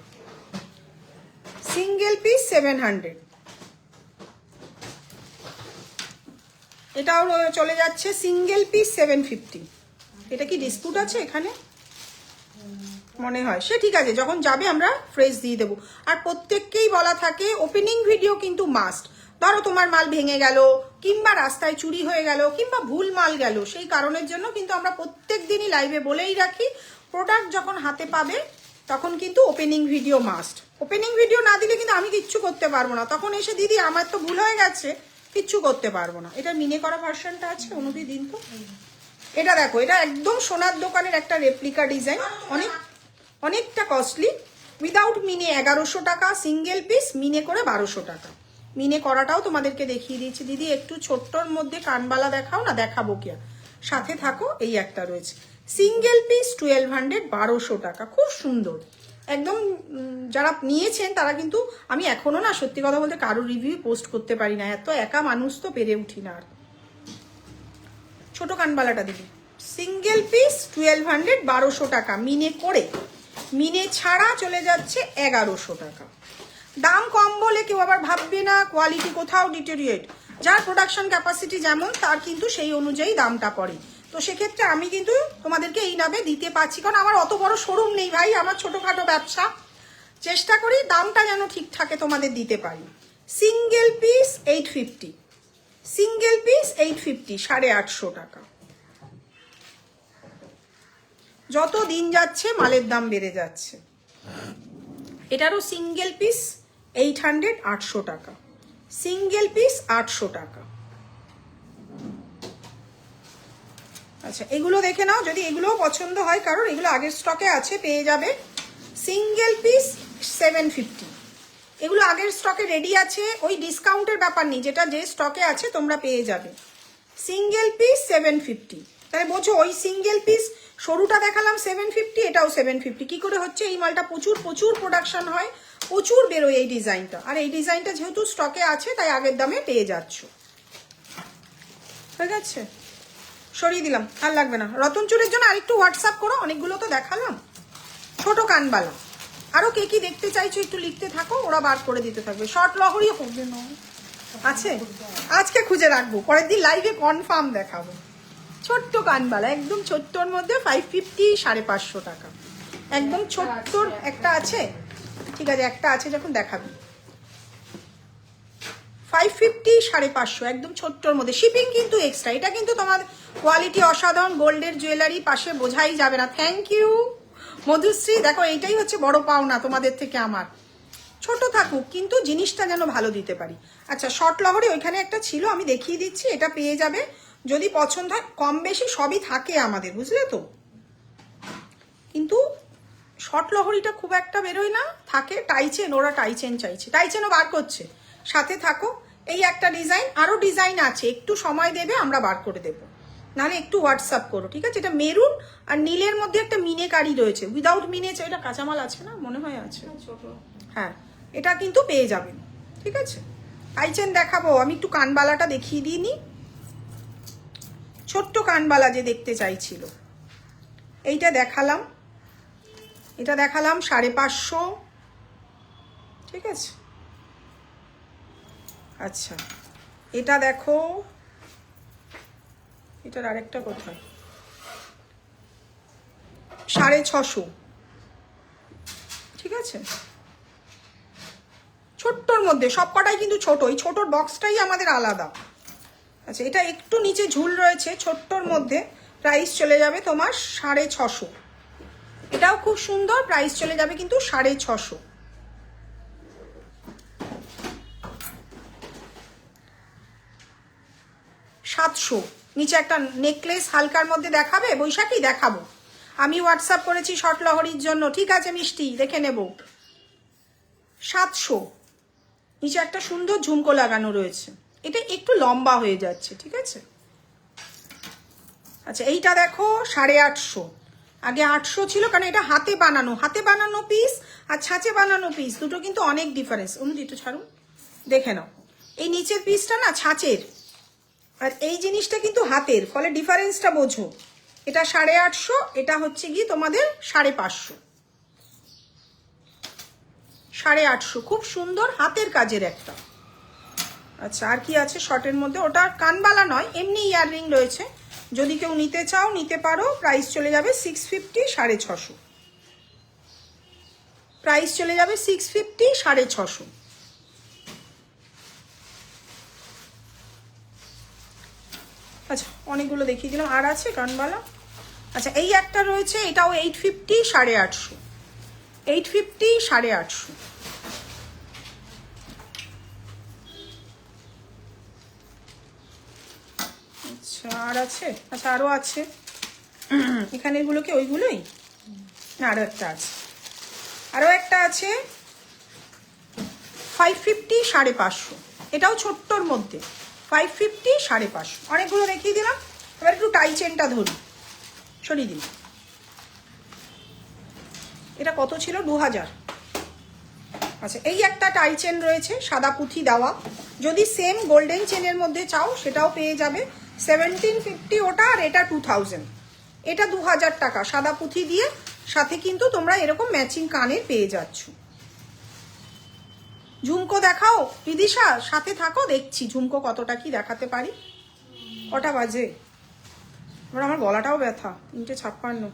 সিঙ্গেল পিস 700। এটাও চলে যাচ্ছে সিঙ্গেল পিস 750। এটা কি ডিসপুট আছে এখানে মনে হয়, সে ঠিক আছে, যখন যাবে আমরা ফ্রেশ দিয়ে দেবো। আর প্রত্যেককেই বলা থাকে ওপেনিং ভিডিও কিন্তু মাস্ট। ধরো তোমার মাল ভেঙে গেল, কিংবা রাস্তায় চুরি হয়ে গেল, কিংবা ভুল মাল গেল, সেই কারণের জন্য কিন্তু আমরা প্রত্যেক দিনই লাইভে বলেই রাখি, প্রোডাক্ট যখন হাতে পাবে তখন কিন্তু opening video must. Opening video না দিলে কিন্তু আমি কিচ্ছু করতে পারবো না, তখন এসে দিদি আমার তো ভুল হয়ে গেছে, কিচ্ছু করতে পারবো না। এটা মিনে করা ভার্সনটা আছে, অনুদি দিন তো। এটা দেখো, এটা একদম সোনার দোকানের একটা রেপ্লিকা ডিজাইন, অনেকটা কস্টলি। উইদাউট মিনে 1100 টাকা সিঙ্গেল পিস, মিনে করে 1200 টাকা। মিনে করাটাও তোমাদেরকে দেখিয়ে দিয়েছি। দিদি একটু ছোট্টর মধ্যে কানবালা দেখাও না, দেখাবো কি, সাথে থাকো। এই একটা রয়েছে সিঙ্গেল পিস 1200, 1200 টাকা, খুব সুন্দর একদম। যারা নিয়েছেন তারা কিন্তু, আমি এখনো না সত্যি কথা বলতে কারোর রিভিউ পোস্ট করতে পারি না, এত একা মানুষ তো পেরে উঠি না। আর ছোট কানবালাটা দিদি সিঙ্গেল পিস 1200, 1200 টাকা মিনে করে। মিনে ছাড়া চলে যাচ্ছে 1100 টাকা। দাম কম বলে কেউ আবার ভাববে না কোয়ালিটি কোথাও ডিটেরিয়েট। যার প্রোডাকশন ক্যাপাসিটি যেমন, তার কিন্তু সেই অনুযায়ী দামটা পড়ে। তো সেক্ষেত্রে আমি কিন্তু তোমাদেরকে এই দামে দিতে পারছি, কারণ আমার অত বড় শোরুম নেই ভাই, আমার ছোটখাটো ব্যবসা। চেষ্টা করি দামটা যেন ঠিক থাকে তোমাদের দিতে পারি। সিঙ্গেল পিস 850, সিঙ্গেল পিস 850, 850 টাকা। যত দিন যাচ্ছে মালের দাম বেড়ে যাচ্ছে। এটারও সিঙ্গেল পিস 800, 800 টাকা, সিঙ্গেল পিস 800 টাকা। আচ্ছা এগুলো দেখে নাও, যদি এগুলোও পছন্দ হয় কারণ এগুলো আগের স্টকে আছে, পেয়ে যাবে। সিঙ্গেল পিস 750, এগুলো আগের স্টকে রেডি আছে, ওই ডিসকাউন্টের ব্যাপার নেই, যেটা যে স্টকে আছে তোমরা পেয়ে যাবে। সিঙ্গেল পিস 750, তাহলে বোঝো ওই সিঙ্গেল পিস সরুটা দেখালাম 750, এটাও 750। কি করে হচ্ছে, এই মালটা প্রচুর প্রচুর প্রোডাকশন হয়, প্রচুর বেরোয় এই ডিজাইনটা, আর এই ডিজাইনটা যেহেতু স্টকে আছে তাই আগের দামে পেয়ে যাচ্ছ। ঠিক আছে, সরিয়ে দিলাম, আর লাগবে না। রতন চুরের জন্য আরেকটু হোয়াটসঅ্যাপ করো, অনেকগুলো তো দেখালাম। ছোট কানবালা, আরো কে কি দেখতে চাইছো একটু লিখতে থাকো, ওরা বার করে দিতে থাকবে। শর্ট লহরিও করবে না আছে, আজকে খুঁজে রাখবো, পরের দিন লাইভে কনফার্ম দেখাবো। ছোট্ট কানবালা, একদম ছোট্টর মধ্যে 550, 550 টাকা, একদম ছোট্টর একটা আছে। ঠিক আছে, একটা আছে যখন দেখাবি। 550, 550, একদম ছোট্টর মধ্যে, শিপিং কিন্তু এক্সট্রা। এটা কিন্তু তোমার কোয়ালিটি অসাধারণ, গোল্ডের জুয়েলারি, পাশে বোঝাই যাবে না। থ্যাংক ইউ মধুশ্রী, দেখো এইটাই হচ্ছে বড় পাওনা তোমাদের থেকে আমার, ছোট থাকুক কিন্তু জিনিসটা যেন ভালো দিতে পারি। আচ্ছা শর্ট লহরি ওইখানে একটা ছিল, আমি দেখিয়ে দিচ্ছি, এটা পেয়ে যাবে যদি পছন্দ হয়। কম বেশি সবই থাকে আমাদের, বুঝলে তো, কিন্তু শর্ট লহরিটা খুব একটা বেরোয় না, থাকে টাইচেন, ওরা টাইচেন চাইছে, টাইচেনও বার করছে, সাথে থাকো। এই একটা ডিজাইন, আরো ডিজাইন আছে, একটু সময় দেবে আমরা বার করে দেবো, নাহলে একটু হোয়াটসঅ্যাপ করো। ঠিক আছে, এটা মেরুন আর নীলের মধ্যে একটা মিনে কারি রয়েছে, উইদাউট মিনে, এটা কাঁচামাল আছে না, মনে হয় আছে, ছোট। হ্যাঁ এটা কিন্তু পেয়ে যাবেন। ঠিক আছে, টাইচেন দেখাবো, আমি একটু কানবালাটা দেখিয়ে দিই নি। ছোট্ট কানবালা যে দেখতে চাইছিল, এইটা দেখালাম, এটা দেখালাম 550। ঠিক আছে, আচ্ছা এটা দেখো, এটার আরেকটা কোথায়, 650। ঠিক আছে, ছোট্টর মধ্যে, সব কটাই কিন্তু ছোট, এই ছোটর বক্সটাই আমাদের আলাদা। আচ্ছা এটা একটু নিচে ঝুল রয়েছে, ছোট্টর মধ্যে, প্রাইস চলে যাবে তোমার 650। এটাও খুব সুন্দর, প্রাইস চলে যাবে কিন্তু 650। 700, নিচে একটা নেকলেস হালকার মধ্যে দেখাবে, বৈশাখী দেখাবো, আমি হোয়াটসঅ্যাপ করেছি শর্ট লহরির জন্য। ঠিক আছে মিষ্টি, দেখে নেব। 700, নিচে একটা সুন্দর ঝুমকো লাগানো রয়েছে, এটা একটু লম্বা হয়ে যাচ্ছে। ঠিক আছে, আচ্ছা এইটা দেখো 850, আগে 800 ছিল, কারণ এটা হাতে বানানো, হাতে বানানো পিস আর ছাঁচে বানানো পিস দুটো কিন্তু অনেক ডিফারেন্স। একটু ছাড়ুন, দেখে নাও, এই নিচের পিসটা না ছাঁচের, আর এই জিনিসটা কিন্তু হাতের, ফলে ডিফারেন্সটা বোঝো। এটা 850, এটা হচ্ছে গিয়ে তোমাদের 550। 850, খুব সুন্দর হাতের কাজের একটা। আচ্ছা আর কি আছে শর্টের মধ্যে, ওটা কানবালা নয়, এমনি ইয়াররিং রয়েছে, যদি কেউ নিতে চাও নিতে পারো। প্রাইস চলে যাবে 650, 650, প্রাইস চলে যাবে 650, 650। আচ্ছা অনেকগুলো দেখিয়ে দিলাম, আর আছে কানবালা। আচ্ছা এই একটা রয়েছে, এটাও 850, 850, 850, 850। আচ্ছা আর আছে, আচ্ছা আরো আছে, এখানে এগুলো কি ওইগুলোই না, আরো একটা আছে, আরো একটা আছে 550, 550, এটাও ছোট্টর মধ্যে 550, 550। অনেকগুলো দেখিয়ে দিলাম, এবার একটু টাই চেনটা ধরি, সরিয়ে দিন। এটা কত ছিল, 2000। আচ্ছা এই একটা টাই চেন রয়েছে, সাদা পুঁথি দেওয়া, যদি সেম গোল্ডেন চেনের মধ্যে চাও সেটাও পেয়ে যাবে। 1750 ওটা, আর এটা 2000, এটা 2000 টাকা সাদা পুঁথি দিয়ে, সাথে কিন্তু তোমরা এরকম ম্যাচিং কানের পেয়ে যাচ্ছ। ঝুমকো দেখাও বিদিশা, সাথে থাকো, দেখছি ঝুমকো কতটা কি দেখাতে পারি। কটা বাজে, আমার গলাটাও ব্যথা, 3:56।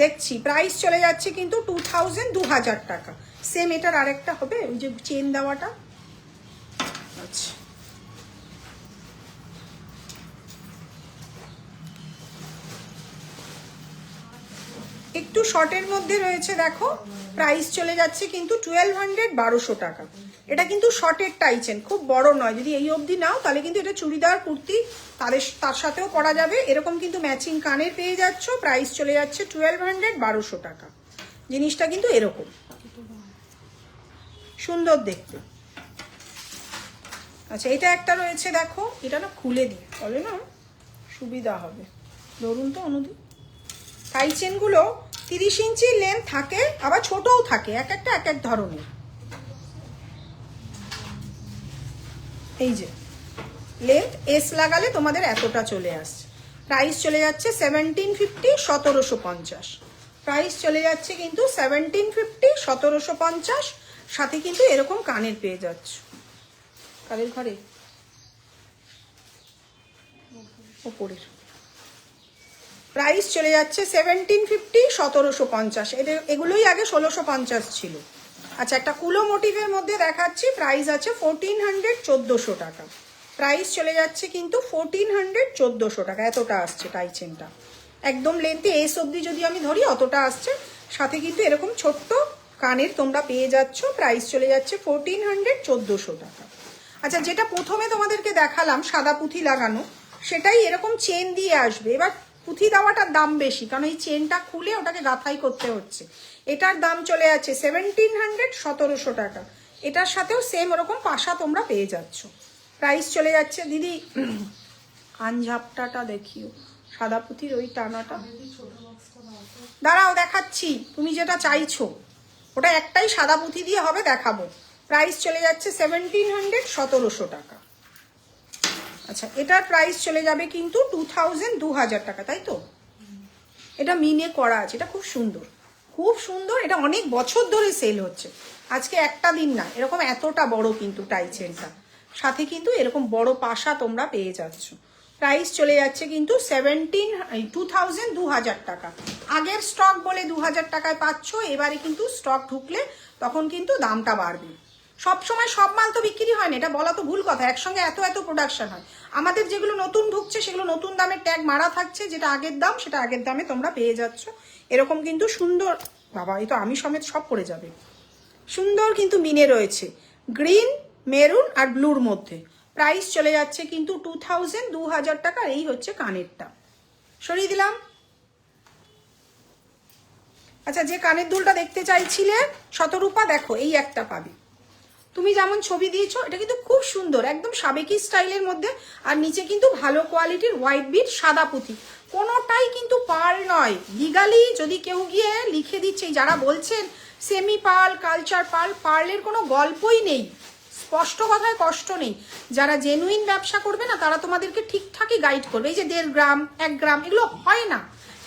দেখছি প্রাইস চলে যাচ্ছে কিন্তু 2000, 2000 টাকা। সেম এটার আরেকটা হবে, ওই যে চেন দেওয়াটা। আচ্ছা একটু শর্টের মধ্যে রয়েছে, দেখো প্রাইস চলে যাচ্ছে কিন্তু 1200, 1200 টাকা। এটা কিন্তু শর্টের টাইচেন, খুব বড় নয়। যদি এই অবধি নাও তাহলে কিন্তু এটা চুড়িদার কুর্তি তার সাথেও পরা যাবে। এরকম কিন্তু ম্যাচিং কানের পেয়ে যাচ্ছ। প্রাইস চলে যাচ্ছে 1200, 1200 টাকা। জিনিসটা কিন্তু এরকম সুন্দর দেখতে। আচ্ছা, এটা একটা রয়েছে, দেখো এটা না খুলে দিই বলে না সুবিধা হবে, ধরুন তো অনুদি। টাইচেনগুলো 30 ইঞ্চি লেন্থ থাকে, আবার ছোটও থাকে, এক একটা এক এক ধরনের। এই যে লেন্থ এস লাগালে তোমাদের এতটা চলে আসছে। প্রাইস চলে যাচ্ছে 1750, 1750। প্রাইস চলে যাচ্ছে কিন্তু 1750, 1750। সাথে কিন্তু এরকম কানের পেয়ে যাচ্ছ। কানের ঘরে ওপরের প্রাইস চলে যাচ্ছে 1750, 1750। এগুলোই আগে 1650 ছিল। আচ্ছা, একটা কুলো মোটিভের মধ্যে দেখাচ্ছি। প্রাইস আছে 1400, 1400 টাকা। প্রাইস চলে যাচ্ছে কিন্তু 1400, 1400 টাকা। এতটা আসছে টাইচেনটা, একদম লেন্থে এস অবধি যদি আমি ধরি অতটা আসছে। সাথে কিন্তু এরকম ছোট্ট কানের তোমরা পেয়ে যাচ্ছ। প্রাইস চলে যাচ্ছে 1400, 1400 টাকা। আচ্ছা, যেটা প্রথমে তোমাদেরকে দেখালাম সাদা পুঁথি লাগানো, সেটাই এরকম চেন দিয়ে আসবে। এবার পুঁথি দেওয়াটার দাম বেশি, কারণ এই চেনটা খুলে ওটাকে গাঁথাই করতে হচ্ছে। এটার দাম চলে যাচ্ছে 1700, 1700 টাকা। এটার সাথেও সেম ওরকম পাশা তোমরা পেয়ে যাচ্ছ। প্রাইস চলে যাচ্ছে দিদি আঞ্ঝাপটাটা দেখিও, সাদা পুঁথির ওই টানাটা দাঁড়াও দেখাচ্ছি। তুমি যেটা চাইছো ওটা একটাই সাদা পুঁথি দিয়ে হবে, দেখাবো। প্রাইস চলে যাচ্ছে 1700, 1700 টাকা। আচ্ছা, এটার প্রাইস চলে যাবে কিন্তু 2000, 2000 টাকা, তাই তো? এটা মিনে করা আছে, এটা খুব সুন্দর, খুব সুন্দর। এটা অনেক বছর ধরে সেল হচ্ছে, আজকে একটা দিন না। এরকম এতটা বড় কিন্তু টাইচেনটা, সাথে কিন্তু এরকম বড় পাশা তোমরা পেয়ে যাচ্ছ। প্রাইস চলে যাচ্ছে কিন্তু 2000, 2000 টাকা। আগের স্টক বলে 2000 টাকায় পাচ্ছ। এবারে কিন্তু স্টক ঢুকলে তখন কিন্তু দামটা বাড়বে। সব সময় সব মাল তো বিক্রি হয় না, এটা বলা তো ভুল কথা। একসঙ্গে এত এত প্রোডাকশন হয়। আমাদের যেগুলো নতুন ঢুকছে সেগুলো নতুন দামের ট্যাগ মারা থাকছে, যেটা আগের দাম সেটা আগের দামে তোমরা পেয়ে যাচ্ছ। এরকম কিন্তু সুন্দর, বাবা এই তো আমি সমেত সব পড়ে যাবে। সুন্দর কিন্তু মিনে রয়েছে, গ্রিন, মেরুন আর ব্লুর মধ্যে। প্রাইস চলে যাচ্ছে কিন্তু 2000, 2000 টাকা। এই হচ্ছে কানেরটা, সরিয়ে দিলাম। আচ্ছা, যে কানের দুলটা দেখতে চাইছিলে শতরূপা, দেখো এই একটা পাবে। তুমি যেমন ছবি দিয়েছো, এটা কিন্তু খুব সুন্দর, একদম সাবেকি স্টাইলের মধ্যে। আর নিচে কিন্তু ভালো কোয়ালিটির হোয়াইট বিট সাদা পুঁথি, কোনোটাই কিন্তু পার্ল নয়। লিগালি যদি কেউ গিয়ে লিখে দিচ্ছে, যারা বলছেন সেমি পার্ল, কালচার পার্ল, পার্লের কোনো গল্পই নেই। স্পষ্ট কথায় কষ্ট নেই। যারা জেনুইন ব্যবসা করবে না, তারা তোমাদেরকে ঠিকঠাকই গাইড করবে। এই যে 1.5 গ্রাম, 1 গ্রাম এগুলো হয় না।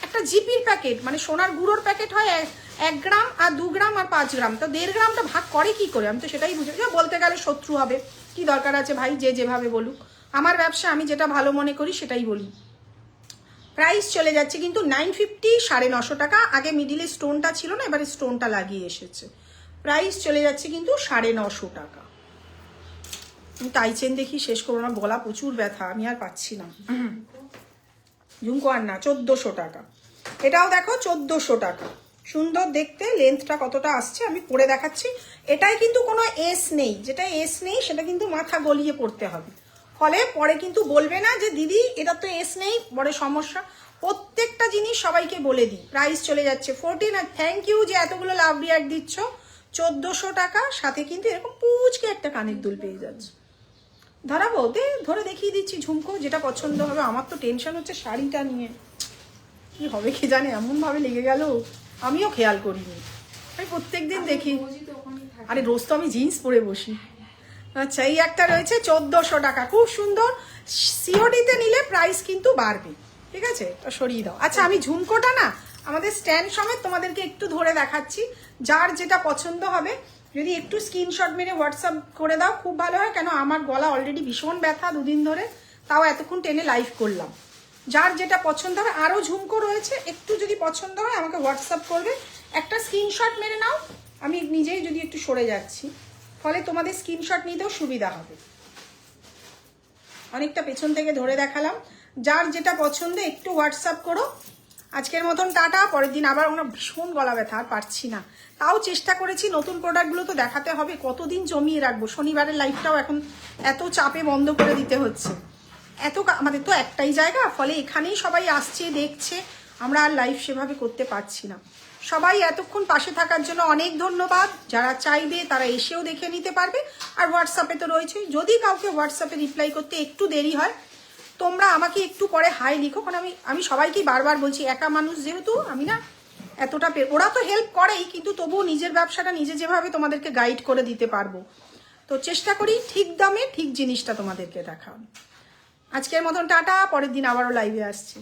একটা জিপির প্যাকেট মানে সোনার গুঁড়োর প্যাকেট হয় 1 গ্রাম আর 2 গ্রাম আর 5 গ্রাম। তো 1.5 গ্রামটা ভাগ করে কি করে? আমি তো সেটাই বুঝি। বলতে গেলে শত্রু হবে, কি দরকার আছে ভাই, যে যেভাবে বলুক। আমার ব্যবসা, আমি যেটা ভালো মনে করি সেটাই বলি। প্রাইস চলে যাচ্ছে কিন্তু 950, 950 টাকা। আগে মিডিলে স্টোনটা ছিল না, এবারে স্টোনটা লাগিয়ে এসেছে। প্রাইস চলে যাচ্ছে কিন্তু 950 টাকা। আমি টাইচেন দেখি শেষ করবো, আমার গলা প্রচুর ব্যথা, আমি আর পাচ্ছি না। ঝুমকো আর না, 1400 টাকা। এটাও দেখো 1400 টাকা। সুন্দর দেখতে, লেন্থটা কতটা আসছে আমি পরে দেখাচ্ছি। এটাই কিন্তু কোনো এস নেই, যেটা এস নেই সেটা কিন্তু মাথা গলিয়ে পড়তে হবে। ফলে পরে কিন্তু বলবে না যে দিদি এটা তো এস নেই, পরে সমস্যা। প্রত্যেকটা জিনিস সবাইকে বলে দিই। প্রাইস চলে যাচ্ছে 14। আর থ্যাংক ইউ যে এতগুলো লাভ রিয়াক্ট দিচ্ছ। 1400 টাকা। সাথে কিন্তু এরকম পুচকে একটা কানের দুল পেয়ে যাচ্ছে। ধরাবো ধরে দেখিয়ে দিচ্ছি ঝুমকো, যেটা পছন্দ হবে। আমার তো টেনশন হচ্ছে শাড়িটা নিয়ে, কি হবে কি জানে, এমন ভাবে লেগে গেল, আমিও খেয়াল করিনি। আমি প্রত্যেকদিন দেখি, আরে রোজ তো আমি জিন্স পরে বসি। আচ্ছা, এই একটা রয়েছে 1400 টাকা, খুব সুন্দর। সিওডিতে নিলে প্রাইস কিন্তু বাড়বে, ঠিক আছে? তো সরিয়ে দাও। আচ্ছা, আমি ঝুমকোটা না আমাদের স্ট্যান্ড সমেত তোমাদেরকে একটু ধরে দেখাচ্ছি। যার যেটা পছন্দ হবে যদি একটু স্ক্রিনশট মেরে হোয়াটসঅ্যাপ করে দাও খুব ভালো হয়। কেন আমার গলা অলরেডি ভীষণ ব্যথা 2 দিন ধরে, তাও এতক্ষণ টেনে লাইভ করলাম। যার যেটা পছন্দ হবে, আরও ঝুমকো রয়েছে, একটু যদি পছন্দ হয় আমাকে হোয়াটসঅ্যাপ করবে। একটা স্ক্রিনশট মেরে নাও, আমি নিজেই যদি একটু সরে যাচ্ছি, ফলে তোমাদের স্ক্রিনশট নিতেও সুবিধা হবে। অনেকটা পেছন থেকে ধরে দেখালাম। যার যেটা পছন্দ একটু হোয়াটসঅ্যাপ করো, আজকের মতন টাটা, পরের দিন আবার আমরা ভীষণ গলা ব্যথা, আর পারছি না। তাও চেষ্টা করেছি, নতুন প্রোডাক্টগুলো তো দেখাতে হবে, কতদিন জমিয়ে রাখবো। শনিবারের লাইফটাও এখন এত চাপে বন্ধ করে দিতে হচ্ছে। আমাদের তো একটাই জায়গা, ফলে এখানেই সবাই আসছে দেখছে, আমরা আর লাইভ সেভাবে করতে পারছি না। সবাই এতক্ষণ পাশে থাকার জন্য অনেক ধন্যবাদ। যারা চাইবে তারা এসেও দেখে নিতে পারবে, আর হোয়াটসঅ্যাপে তো রয়েছে। যদি কাউকে হোয়াটসঅ্যাপে রিপ্লাই করতে একটু দেরি হয়, তোমরা আমাকে একটু পরে হাই লিখো, কারণ আমি সবাইকেই বারবার বলছি, একা মানুষ যেহেতু আমি না এতটা ওরা তো হেল্প করেই, কিন্তু তবুও নিজের ব্যবসাটা নিজে যেভাবে তোমাদেরকে গাইড করে দিতে পারবো, তো চেষ্টা করি ঠিক দামে ঠিক জিনিসটা তোমাদেরকে দেখানো। আজকের মতন টাটা, পরের দিন আবারও লাইভে আসছি।